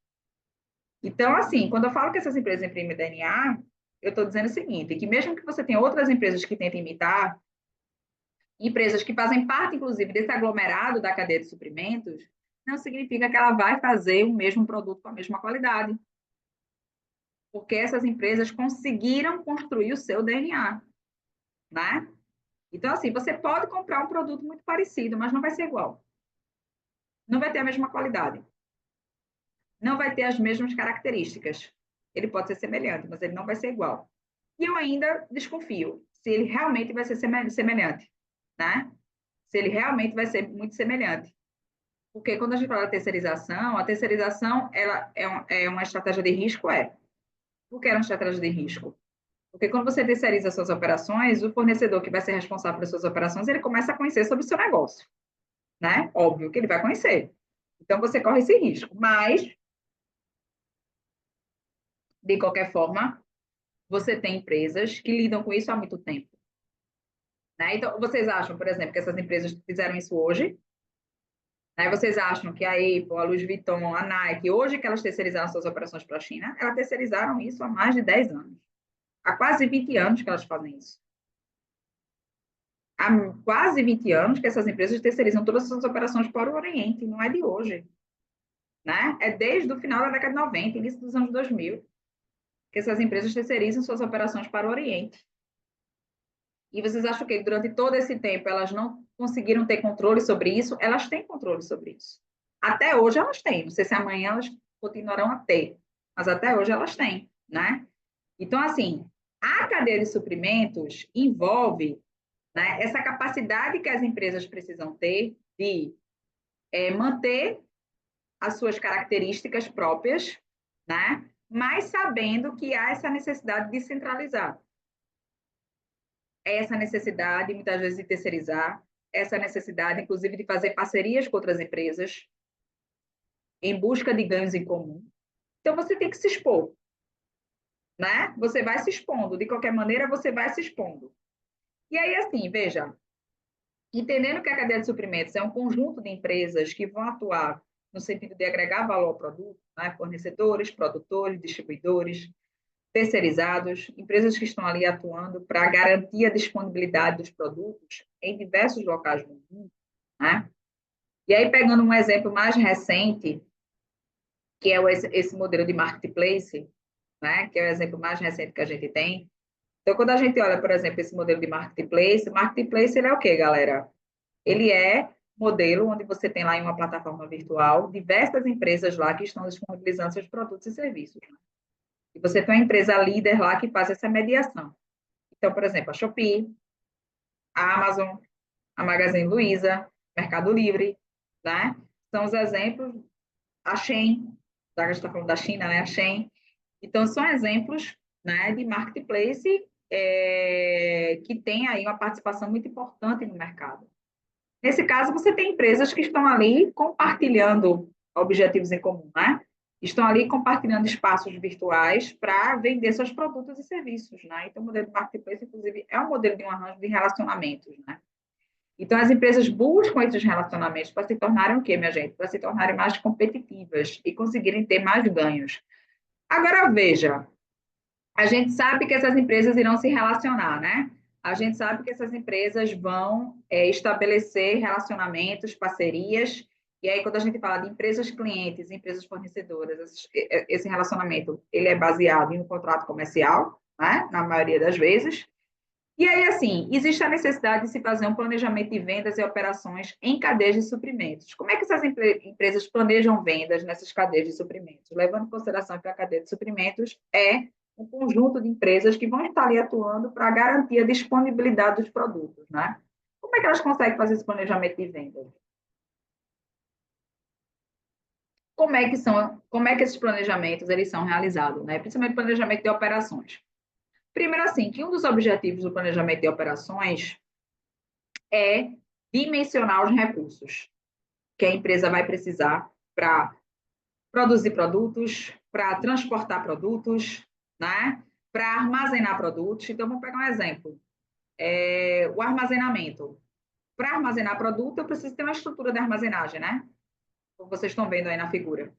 Então, assim, quando eu falo que essas empresas imprimem DNA, eu estou dizendo o seguinte, que mesmo que você tenha outras empresas que tentem imitar, empresas que fazem parte, inclusive, desse aglomerado da cadeia de suprimentos, não significa que ela vai fazer o mesmo produto com a mesma qualidade. Porque essas empresas conseguiram construir o seu DNA, né? Então, assim, você pode comprar um produto muito parecido, mas não vai ser igual. Não vai ter a mesma qualidade. Não vai ter as mesmas características. Ele pode ser semelhante, mas ele não vai ser igual. E eu ainda desconfio se ele realmente vai ser semelhante, né? Se ele realmente vai ser muito semelhante. Porque quando a gente fala de terceirização, a terceirização ela é uma estratégia de risco, é. Por que é uma estratégia de risco? Porque quando você terceiriza suas operações, o fornecedor que vai ser responsável pelas suas operações, ele começa a conhecer sobre o seu negócio, né? Óbvio que ele vai conhecer. Então, você corre esse risco. Mas, de qualquer forma, você tem empresas que lidam com isso há muito tempo. Né? Então, vocês acham, por exemplo, que essas empresas fizeram isso hoje? Né? Vocês acham que a Apple, a Louis Vuitton, a Nike, hoje que elas terceirizaram suas operações para a China, elas terceirizaram isso há mais de 10 anos. Há quase 20 anos que elas fazem isso. Há quase 20 anos que essas empresas terceirizam todas as suas operações para o Oriente, não é de hoje. Né? É desde o final da década de 90, início dos anos 2000, que essas empresas terceirizam suas operações para o Oriente. E vocês acham que durante todo esse tempo elas não conseguiram ter controle sobre isso? Elas têm controle sobre isso. Até hoje elas têm. Não sei se amanhã elas continuarão a ter, mas até hoje elas têm, né? Então, assim, a cadeia de suprimentos envolve, né, essa capacidade que as empresas precisam ter de manter as suas características próprias, né, mas sabendo que há essa necessidade de centralizar, essa necessidade, muitas vezes, de terceirizar, essa necessidade, inclusive, de fazer parcerias com outras empresas em busca de ganhos em comum. Então, você tem que se expor, né? Você vai se expondo, de qualquer maneira, você vai se expondo. E aí, assim, veja, entendendo que a cadeia de suprimentos é um conjunto de empresas que vão atuar no sentido de agregar valor ao produto, né? Fornecedores, produtores, distribuidores, terceirizados, empresas que estão ali atuando para garantir a disponibilidade dos produtos em diversos locais do mundo, né? E aí, pegando um exemplo mais recente, que é esse modelo de marketplace, né? Que é o exemplo mais recente que a gente tem. Então, quando a gente olha, por exemplo, esse modelo de marketplace ele é o quê, galera? Ele é um modelo onde você tem lá em uma plataforma virtual diversas empresas lá que estão disponibilizando seus produtos e serviços, né? E você tem uma empresa líder lá que faz essa mediação. Então, por exemplo, a Shopee, a Amazon, a Magazine Luiza, Mercado Livre, né? São os exemplos, a Shein, já que a gente está falando da China, né? A Shein. Então, são exemplos, né, de marketplace que tem aí uma participação muito importante no mercado. Nesse caso, você tem empresas que estão ali compartilhando objetivos em comum, né? Estão ali compartilhando espaços virtuais para vender seus produtos e serviços, né? Então, o modelo de marketplace, inclusive, é um modelo de um arranjo de relacionamentos, né? Então, as empresas buscam esses relacionamentos para se tornarem o quê, minha gente? Para se tornarem mais competitivas e conseguirem ter mais ganhos. Agora, veja, a gente sabe que essas empresas irão se relacionar, né? A gente sabe que essas empresas vão estabelecer relacionamentos, parcerias, e aí quando a gente fala de empresas clientes, empresas fornecedoras, esse relacionamento ele é baseado em um contrato comercial, né? Na maioria das vezes. E aí, assim, existe a necessidade de se fazer um planejamento de vendas e operações em cadeias de suprimentos. Como é que essas empresas planejam vendas nessas cadeias de suprimentos? Levando em consideração que a cadeia de suprimentos é um conjunto de empresas que vão estar ali atuando para garantir a disponibilidade dos produtos, né? Como é que elas conseguem fazer esse planejamento de vendas? Como é que esses planejamentos eles são realizados, né? Principalmente o planejamento de operações. Primeiro, assim, que um dos objetivos do planejamento de operações é dimensionar os recursos que a empresa vai precisar para produzir produtos, para transportar produtos, né? Para armazenar produtos. Então, vamos pegar um exemplo. O armazenamento. Para armazenar produto, eu preciso ter uma estrutura de armazenagem, né? Como vocês estão vendo aí na figura.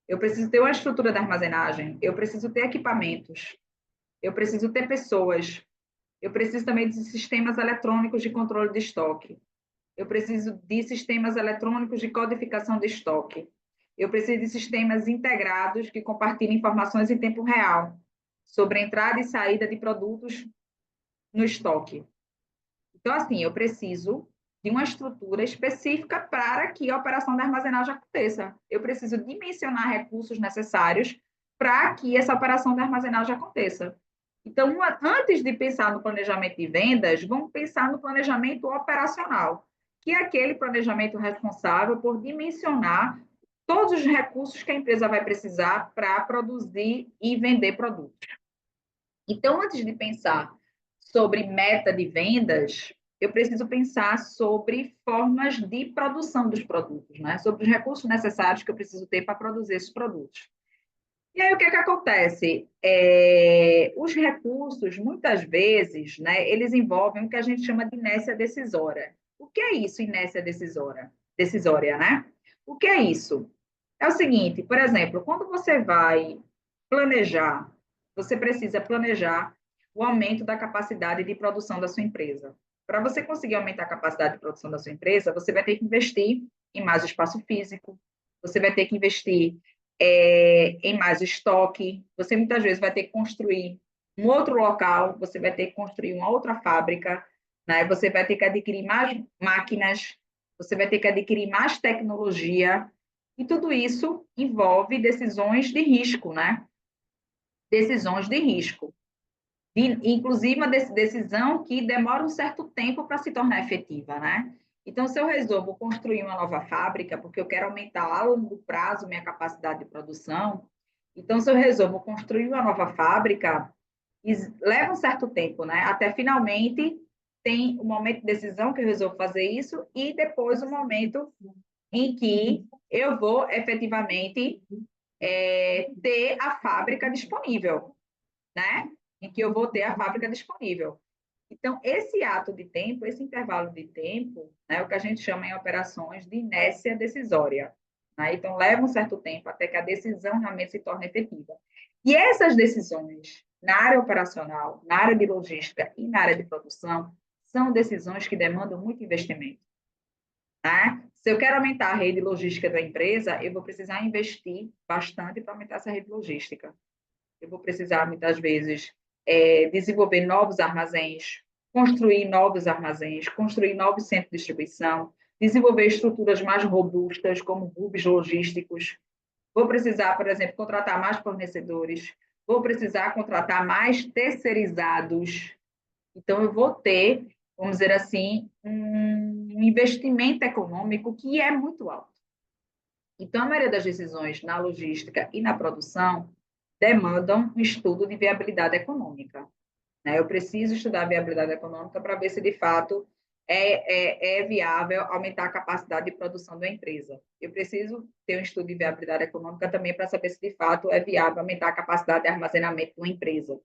Eu preciso ter uma estrutura de armazenagem, eu preciso ter equipamentos, eu preciso ter pessoas, eu preciso também de sistemas eletrônicos de controle de estoque. Eu preciso de sistemas eletrônicos de codificação de estoque. Eu preciso de sistemas integrados que compartilhem informações em tempo real sobre a entrada e saída de produtos no estoque. Então, assim, eu preciso de uma estrutura específica para que a operação de armazenagem aconteça. Eu preciso dimensionar recursos necessários para que essa operação de armazenagem aconteça. Então, antes de pensar no planejamento de vendas, vamos pensar no planejamento operacional, que é aquele planejamento responsável por dimensionar todos os recursos que a empresa vai precisar para produzir e vender produtos. Então, antes de pensar sobre meta de vendas, eu preciso pensar sobre formas de produção dos produtos, né? Sobre os recursos necessários que eu preciso ter para produzir esses produtos. E aí, o que é que acontece? Os recursos, muitas vezes, né, eles envolvem o que a gente chama de inércia decisória. O que é isso, inércia decisória? Decisória, né? O que é isso? É o seguinte, por exemplo, quando você vai planejar, você precisa planejar o aumento da capacidade de produção da sua empresa. Para você conseguir aumentar a capacidade de produção da sua empresa, você vai ter que investir em mais espaço físico, você vai ter que investir em mais estoque, você muitas vezes vai ter que construir um outro local, você vai ter que construir uma outra fábrica, né? Você vai ter que adquirir mais máquinas, você vai ter que adquirir mais tecnologia, e tudo isso envolve decisões de risco, né? Decisões de risco. Inclusive uma decisão que demora um certo tempo para se tornar efetiva, né? Então, se eu resolvo construir uma nova fábrica, porque eu quero aumentar a longo prazo minha capacidade de produção, então, se eu resolvo construir uma nova fábrica, leva um certo tempo, né? Até finalmente tem o momento de decisão que eu resolvo fazer isso e depois o momento em que eu vou efetivamente ter a fábrica disponível, né? Em que eu vou ter a fábrica disponível. Então, esse ato de tempo, esse intervalo de tempo, né, é o que a gente chama em operações de inércia decisória. Né? Então, leva um certo tempo até que a decisão realmente se torne efetiva. E essas decisões na área operacional, na área de logística e na área de produção, são decisões que demandam muito investimento. Né? Se eu quero aumentar a rede logística da empresa, eu vou precisar investir bastante para aumentar essa rede logística. Eu vou precisar, muitas vezes, desenvolver novos armazéns, construir novos centros de distribuição, desenvolver estruturas mais robustas, como hubs logísticos. Vou precisar, por exemplo, contratar mais fornecedores, vou precisar contratar mais terceirizados. Então, eu vou ter, vamos dizer assim, um investimento econômico que é muito alto. Então, a maioria das decisões na logística e na produção demandam um estudo de viabilidade econômica. Né? Eu preciso estudar a viabilidade econômica para ver se, de fato, é viável aumentar a capacidade de produção da empresa. Eu preciso ter um estudo de viabilidade econômica também para saber se, de fato, é viável aumentar a capacidade de armazenamento de uma empresa.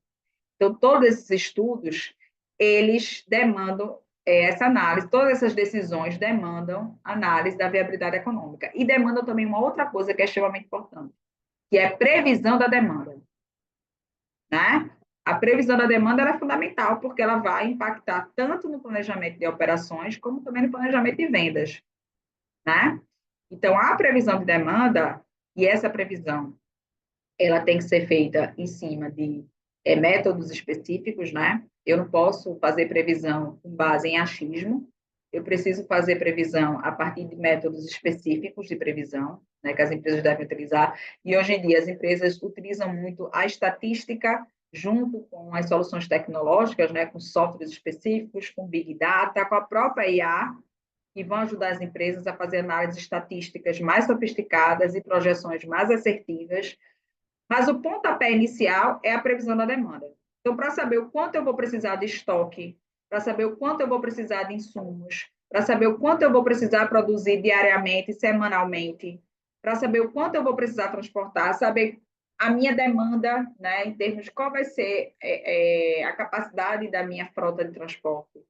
Então, todos esses estudos, eles demandam essa análise, todas essas decisões demandam análise da viabilidade econômica. E demandam também uma outra coisa que é extremamente importante, que é previsão da demanda. Né? A previsão da demanda é fundamental, porque ela vai impactar tanto no planejamento de operações, como também no planejamento de vendas. Né? Então, a previsão de demanda, e essa previsão, ela tem que ser feita em cima de métodos específicos, né? Eu não posso fazer previsão com base em achismo, eu preciso fazer previsão a partir de métodos específicos de previsão, né, que as empresas devem utilizar, e hoje em dia as empresas utilizam muito a estatística junto com as soluções tecnológicas, né, com softwares específicos, com Big Data, com a própria IA, que vão ajudar as empresas a fazer análises estatísticas mais sofisticadas e projeções mais assertivas, mas o pontapé inicial é a previsão da demanda. Então, para saber o quanto eu vou precisar de estoque, para saber o quanto eu vou precisar de insumos, para saber o quanto eu vou precisar produzir diariamente, semanalmente, para saber o quanto eu vou precisar transportar, saber a minha demanda, né, em termos de qual vai ser a capacidade da minha frota de transporte,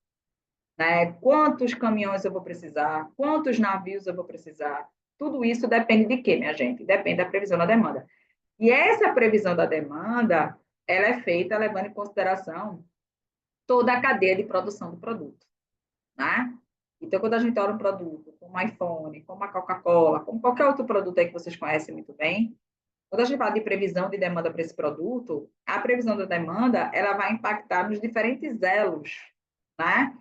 né, quantos caminhões eu vou precisar, quantos navios eu vou precisar. Tudo isso depende de quê, minha gente? Depende da previsão da demanda. E essa previsão da demanda, ela é feita levando em consideração toda a cadeia de produção do produto, né? Então, quando a gente olha um produto, como o iPhone, como a Coca-Cola, como qualquer outro produto aí que vocês conhecem muito bem, quando a gente fala de previsão de demanda para esse produto, a previsão da demanda, ela vai impactar nos diferentes elos, né?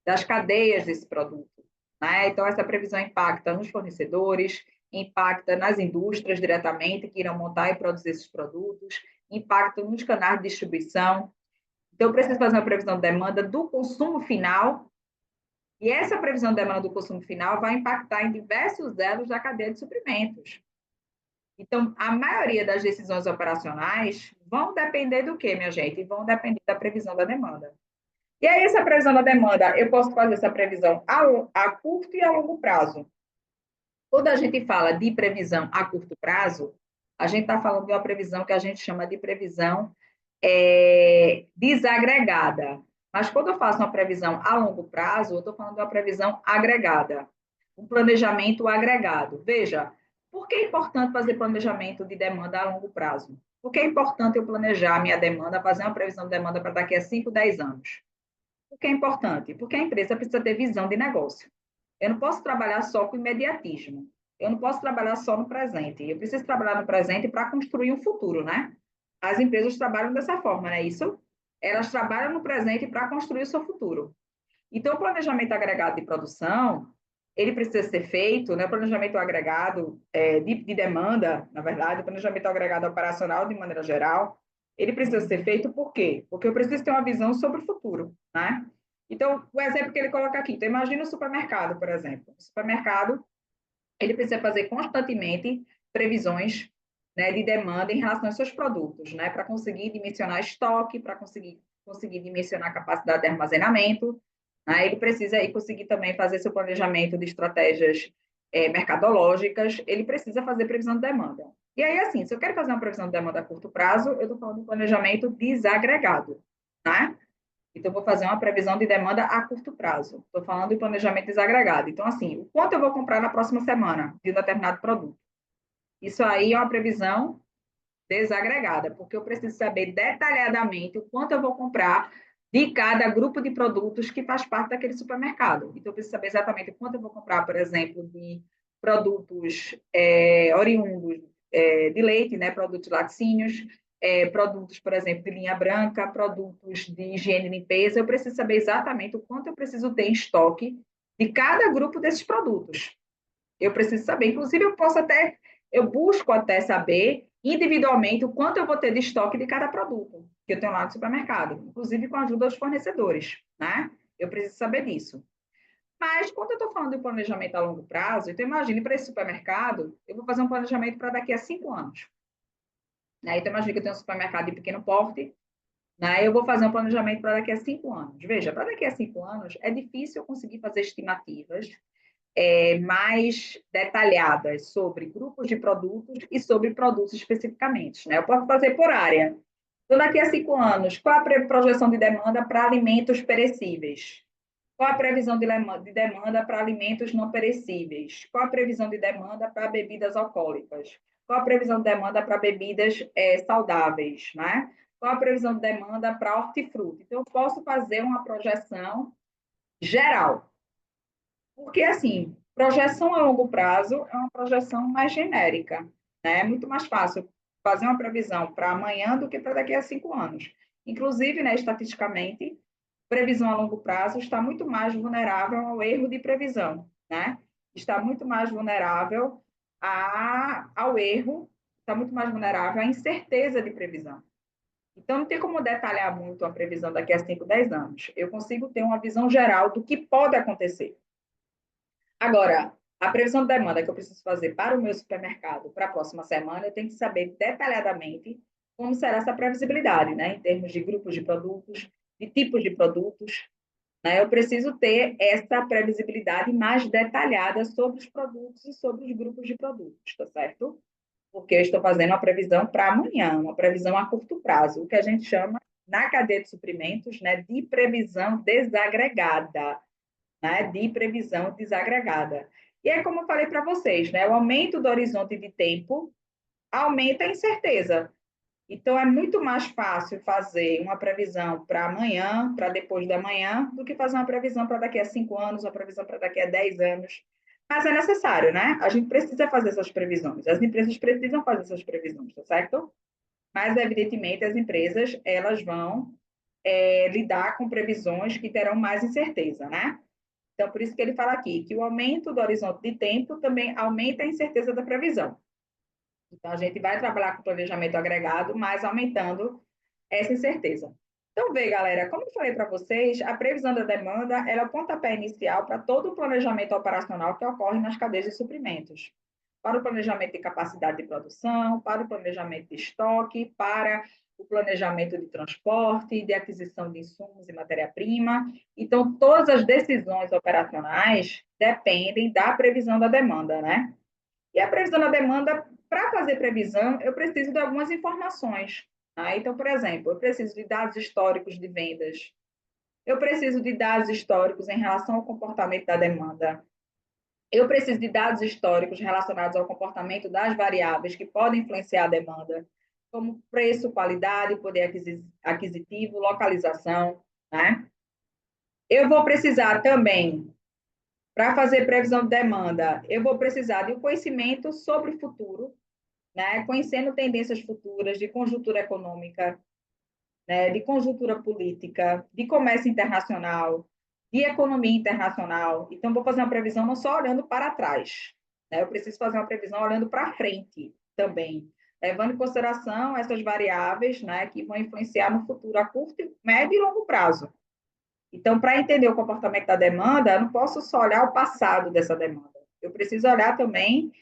Das cadeias desse produto, né? Então, essa previsão impacta nos fornecedores, impacta nas indústrias diretamente, que irão montar e produzir esses produtos, impacta nos canais de distribuição. Então, eu preciso fazer uma previsão de demanda do consumo final, e essa previsão de demanda do consumo final vai impactar em diversos elos da cadeia de suprimentos. Então, a maioria das decisões operacionais vão depender do quê, minha gente? Vão depender da previsão da demanda. E aí, essa previsão da demanda, eu posso fazer essa previsão a curto e a longo prazo. Quando a gente fala de previsão a curto prazo, a gente está falando de uma previsão que a gente chama de previsão desagregada. Mas quando eu faço uma previsão a longo prazo, eu estou falando de uma previsão agregada, um planejamento agregado. Veja, por que é importante fazer planejamento de demanda a longo prazo? Por que é importante eu planejar a minha demanda, fazer uma previsão de demanda para daqui a 5, 10 anos? Por que é importante? Porque a empresa precisa ter visão de negócio. Eu não posso trabalhar só com imediatismo. Eu não posso trabalhar só no presente. Eu preciso trabalhar no presente para construir um futuro, né? As empresas trabalham dessa forma, não é isso? elas trabalham no presente para construir o seu futuro. Então, o planejamento agregado de produção, ele precisa ser feito, né? O planejamento agregado de demanda, na verdade, o planejamento agregado operacional de maneira geral, ele precisa ser feito por quê? Porque eu preciso ter uma visão sobre o futuro, né? Então, o exemplo que ele coloca aqui, então imagina o supermercado, por exemplo. O supermercado, ele precisa fazer constantemente previsões, né, de demanda em relação aos seus produtos, né, para conseguir dimensionar estoque, para conseguir dimensionar capacidade de armazenamento, né, ele precisa aí conseguir também fazer seu planejamento de estratégias mercadológicas, ele precisa fazer previsão de demanda. E aí, assim, se eu quero fazer uma previsão de demanda a curto prazo, eu estou falando de planejamento desagregado, né? Então, eu vou fazer uma previsão de demanda a curto prazo. Estou falando de planejamento desagregado. Então, assim, o quanto eu vou comprar na próxima semana de um determinado produto? Isso aí é uma previsão desagregada, porque eu preciso saber detalhadamente o quanto eu vou comprar de cada grupo de produtos que faz parte daquele supermercado. Então, eu preciso saber exatamente o quanto eu vou comprar, por exemplo, de produtos oriundos de leite, né, produtos laticínios, produtos, por exemplo, de linha branca, produtos de higiene e limpeza. Eu preciso saber exatamente o quanto eu preciso ter em estoque de cada grupo desses produtos. Eu preciso saber. Inclusive, eu busco até saber individualmente o quanto eu vou ter de estoque de cada produto que eu tenho lá no supermercado, inclusive com a ajuda dos fornecedores, né? Eu preciso saber disso. Mas quando eu estou falando de planejamento a longo prazo, então imagine para esse supermercado, eu vou fazer um planejamento para daqui a 5 anos. Né? Então imagine que eu tenho um supermercado de pequeno porte, né? Eu vou fazer um planejamento para daqui a 5 anos. Veja, para daqui a 5 anos é difícil eu conseguir fazer estimativas mais detalhadas sobre grupos de produtos e sobre produtos especificamente. Né? Eu posso fazer por área. Então, daqui a 5 anos, qual a projeção de demanda para alimentos perecíveis? Qual a previsão de demanda para alimentos não perecíveis? Qual a previsão de demanda para bebidas alcoólicas? Qual a previsão de demanda para bebidas saudáveis? Né? Qual a previsão de demanda para hortifruti? Então, eu posso fazer uma projeção geral. Porque, assim, projeção a longo prazo é uma projeção mais genérica, né? É muito mais fácil fazer uma previsão para amanhã do que para daqui a 5 anos. Inclusive, né, estatisticamente, previsão a longo prazo está muito mais vulnerável ao erro de previsão, né? Está muito mais vulnerável ao erro, está muito mais vulnerável à incerteza de previsão. Então, não tem como detalhar muito a previsão daqui a 5, 10 anos. Eu consigo ter uma visão geral do que pode acontecer. Agora, a previsão de demanda que eu preciso fazer para o meu supermercado para a próxima semana, eu tenho que saber detalhadamente como será essa previsibilidade, né? Em termos de grupos de produtos, de tipos de produtos, né? Eu preciso ter essa previsibilidade mais detalhada sobre os produtos e sobre os grupos de produtos, tá certo? Porque eu estou fazendo uma previsão para amanhã, uma previsão a curto prazo, o que a gente chama, na cadeia de suprimentos, né, de previsão desagregada, né, de previsão desagregada. E é como eu falei para vocês, né, o aumento do horizonte de tempo aumenta a incerteza. Então, é muito mais fácil fazer uma previsão para amanhã, para depois da manhã, do que fazer uma previsão para daqui a 5 anos, uma previsão para daqui a 10 anos. Mas é necessário, né? A gente precisa fazer essas previsões. As empresas precisam fazer essas previsões, tá certo? Mas, evidentemente, as empresas, elas vão lidar com previsões que terão mais incerteza, né? Então, por isso que ele fala aqui que o aumento do horizonte de tempo também aumenta a incerteza da previsão. Então, a gente vai trabalhar com planejamento agregado, mas aumentando essa incerteza. Então, vê, galera, como eu falei para vocês, a previsão da demanda é o pontapé inicial para todo o planejamento operacional que ocorre nas cadeias de suprimentos. Para o planejamento de capacidade de produção, para o planejamento de estoque, para o planejamento de transporte, de aquisição de insumos e matéria-prima. Então, todas as decisões operacionais dependem da previsão da demanda, né? E a previsão da demanda, para fazer previsão, eu preciso de algumas informações. Tá? Então, por exemplo, eu preciso de dados históricos de vendas, eu preciso de dados históricos em relação ao comportamento da demanda, eu preciso de dados históricos relacionados ao comportamento das variáveis que podem influenciar a demanda, como preço, qualidade, poder aquisitivo, localização. Né? Eu vou precisar também, para fazer previsão de demanda, eu vou precisar de um conhecimento sobre o futuro, né? Conhecendo tendências futuras de conjuntura econômica. né, de conjuntura política, de comércio internacional, de economia internacional. Então, vou fazer uma previsão não só olhando para trás, né? Eu preciso fazer uma previsão olhando para frente também, levando em consideração essas variáveis, né, que vão influenciar no futuro a curto, médio e longo prazo. Então, para entender o comportamento da demanda, eu não posso só olhar o passado dessa demanda. Eu preciso olhar também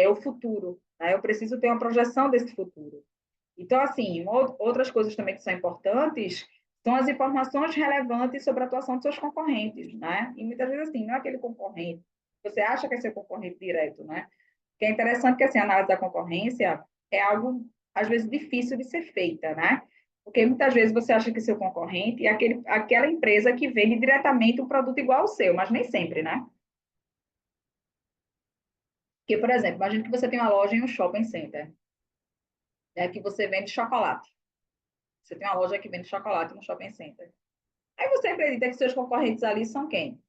o futuro, né? Eu preciso ter uma projeção desse futuro. Então, assim, outras coisas também que são importantes são as informações relevantes sobre a atuação de seus concorrentes, né? E muitas vezes, assim, não é aquele concorrente, você acha que é seu concorrente direto, né? Que é interessante que, assim, a análise da concorrência é algo, às vezes, difícil de ser feita, né? Porque muitas vezes você acha que seu concorrente é aquela empresa que vende diretamente um produto igual ao seu, mas nem sempre, né? Porque, por exemplo, imagine que você tem uma loja em um shopping center, né, que você vende chocolate. Você tem uma loja que vende chocolate no shopping center. Aí você acredita que seus concorrentes ali são quem?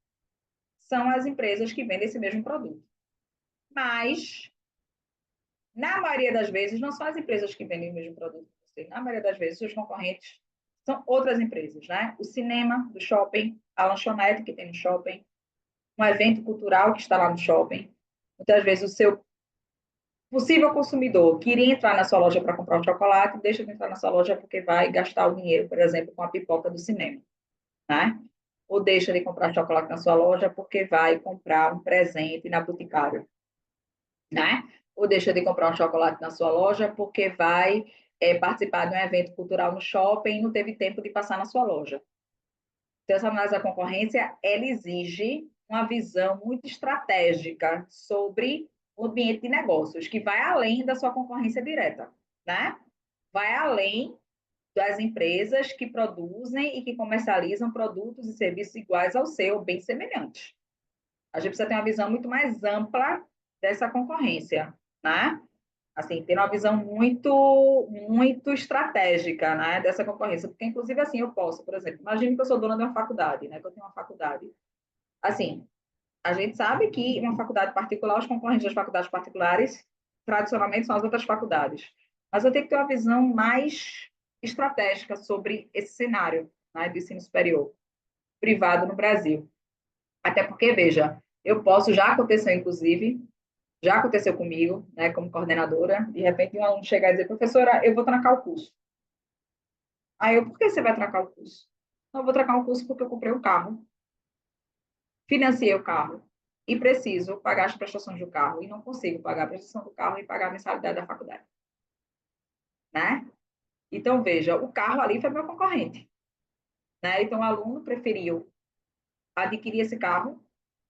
São as empresas que vendem esse mesmo produto. Mas, na maioria das vezes, não são as empresas que vendem o mesmo produto que você. Na maioria das vezes, seus concorrentes são outras empresas, né? O cinema do shopping, a lanchonete que tem no shopping, um evento cultural que está lá no shopping. Muitas vezes, o seu possível consumidor que iria entrar na sua loja para comprar um chocolate, deixa de entrar na sua loja porque vai gastar o dinheiro, por exemplo, com a pipoca do cinema, né? Ou deixa de comprar chocolate na sua loja porque vai comprar um presente na Boticário, né? Ou deixa de comprar um chocolate na sua loja porque vai participar de um evento cultural no shopping e não teve tempo de passar na sua loja. Então, essa análise da concorrência, ela exige uma visão muito estratégica sobre o ambiente de negócios, que vai além da sua concorrência direta, né? Vai além das empresas que produzem e que comercializam produtos e serviços iguais ao seu, bem semelhantes. A gente precisa ter uma visão muito mais ampla dessa concorrência, né? Assim, ter uma visão muito estratégica, né, dessa concorrência, porque inclusive assim eu posso, por exemplo, imagine que eu sou dona de uma faculdade, né, que eu tenho uma faculdade. Assim, a gente sabe que uma faculdade particular, os concorrentes das faculdades particulares, tradicionalmente são as outras faculdades. Mas eu tenho que ter uma visão mais estratégica sobre esse cenário, né, de ensino superior privado no Brasil. Até porque, veja, eu posso, já aconteceu, inclusive, já aconteceu comigo, né, como coordenadora, de repente um aluno chegar e dizer, professora, eu vou trancar o curso. Aí eu, por que você vai trancar o curso? Não, eu vou trancar o curso porque eu comprei um carro, financiei o carro e preciso pagar as prestações do carro e não consigo pagar a prestação do carro e pagar a mensalidade da faculdade, né? Então, veja, o carro ali foi meu concorrente, né? Então, o aluno preferiu adquirir esse carro,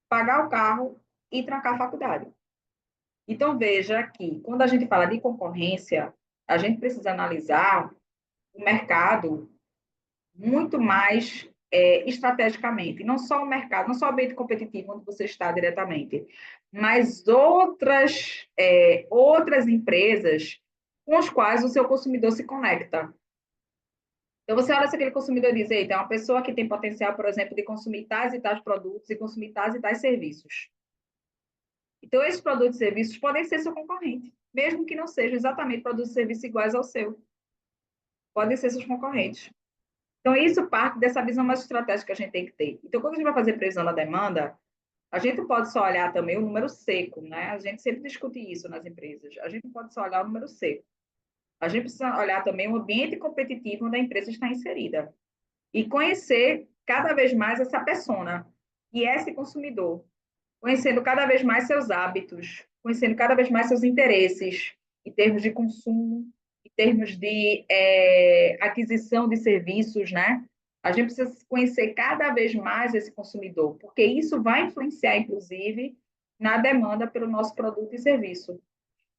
pagar o carro e trancar a faculdade. Então, veja que, quando a gente fala de concorrência, a gente precisa analisar o mercado muito mais estrategicamente, não só o mercado, não só o ambiente competitivo onde você está diretamente, mas outras empresas com as quais o seu consumidor se conecta. Então, você olha se aquele consumidor diz, eita, é uma pessoa que tem potencial, por exemplo, de consumir tais e tais produtos e consumir tais e tais serviços. Então, esses produtos e serviços podem ser seu concorrente, mesmo que não sejam exatamente produtos e serviços iguais ao seu. Podem ser seus concorrentes. Então, isso parte dessa visão mais estratégica que a gente tem que ter. Então, quando a gente vai fazer previsão da demanda, a gente não pode só olhar também o número seco, né? A gente sempre discute isso nas empresas. A gente não pode só olhar o número seco. A gente precisa olhar também o ambiente competitivo onde a empresa está inserida e conhecer cada vez mais essa persona, e esse consumidor, conhecendo cada vez mais seus hábitos, conhecendo cada vez mais seus interesses em termos de consumo, em termos de aquisição de serviços, né? A gente precisa conhecer cada vez mais esse consumidor, porque isso vai influenciar, inclusive, na demanda pelo nosso produto e serviço.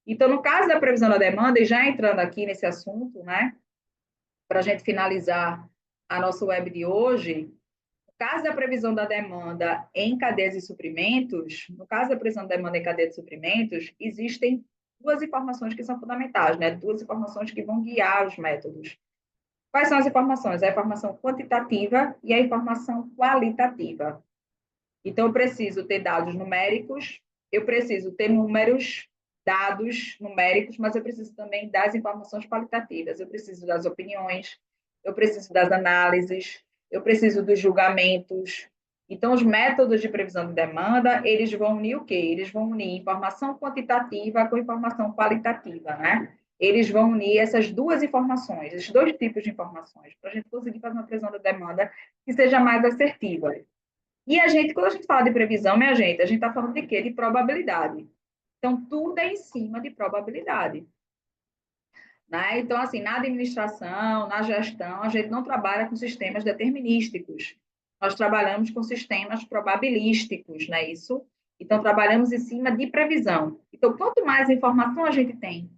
Então, no caso da previsão da demanda, e já entrando aqui nesse assunto, né, para a gente finalizar a nossa web de hoje, no caso da previsão da demanda em cadeias de suprimentos, no caso da previsão da demanda em cadeia de suprimentos, existem duas informações que são fundamentais, né? Duas informações que vão guiar os métodos. Quais são as informações? A informação quantitativa e a informação qualitativa. Então, eu preciso ter dados numéricos, eu preciso ter números, dados numéricos, mas eu preciso também das informações qualitativas. Eu preciso das opiniões, eu preciso das análises, eu preciso dos julgamentos. Então, os métodos de previsão de demanda, eles vão unir o quê? Eles vão unir informação quantitativa com informação qualitativa, né? Eles vão unir essas duas informações, esses dois tipos de informações, para a gente conseguir fazer uma previsão da demanda que seja mais assertiva. E a gente, quando a gente fala de previsão, minha gente, a gente está falando de quê? De probabilidade. Então, tudo é em cima de probabilidade. Né? Então, assim, na administração, na gestão, a gente não trabalha com sistemas determinísticos. Nós trabalhamos com sistemas probabilísticos, não é isso? Então, trabalhamos em cima de previsão. Então, quanto mais informação a gente tem,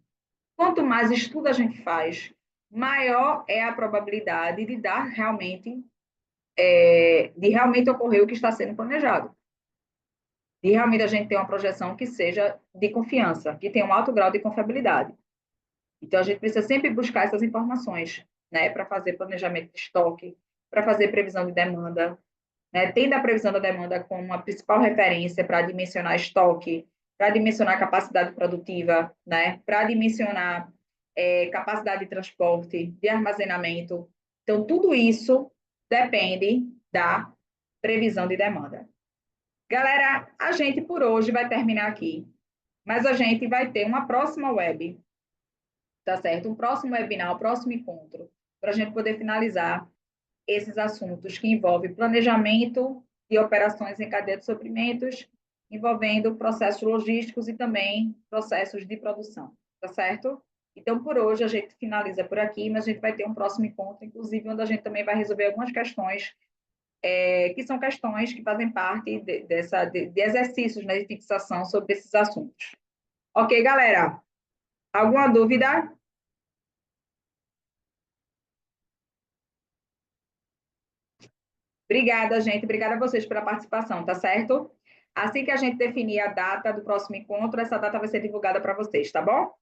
quanto mais estudo a gente faz, maior é a probabilidade de dar realmente, de realmente ocorrer o que está sendo planejado. De realmente a gente ter uma projeção que seja de confiança, que tenha um alto grau de confiabilidade. Então, a gente precisa sempre buscar essas informações, né, para fazer planejamento de estoque, para fazer previsão de demanda, né, tendo a previsão da demanda como a principal referência para dimensionar estoque, para dimensionar capacidade produtiva, né, para dimensionar capacidade de transporte, de armazenamento. Então, tudo isso depende da previsão de demanda. Galera, a gente por hoje vai terminar aqui, mas a gente vai ter uma próxima web, tá certo? Um próximo webinar, um próximo encontro, para a gente poder finalizar esses assuntos que envolvem planejamento e operações em cadeia de suprimentos, envolvendo processos logísticos e também processos de produção, tá certo? Então, por hoje, a gente finaliza por aqui, mas a gente vai ter um próximo encontro, inclusive, onde a gente também vai resolver algumas questões, que são questões que fazem parte de exercícios, né, de fixação sobre esses assuntos. Ok, galera? Alguma dúvida? Obrigada, gente. Obrigada a vocês pela participação, tá certo? Assim que a gente definir a data do próximo encontro, essa data vai ser divulgada para vocês, tá bom?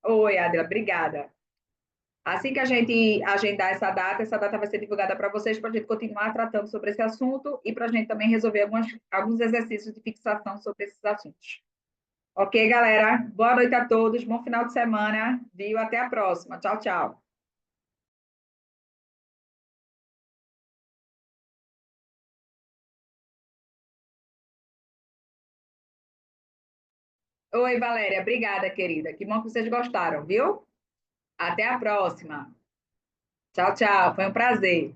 Oi, Adela, obrigada. Assim que a gente agendar essa data vai ser divulgada para vocês, para a gente continuar tratando sobre esse assunto e para a gente também resolver alguns exercícios de fixação sobre esses assuntos. Ok, galera? Boa noite a todos, bom final de semana, viu? Até a próxima. Tchau, tchau. Oi, Valéria, obrigada, querida. Que bom que vocês gostaram, viu? Até a próxima. Tchau, tchau. Foi um prazer.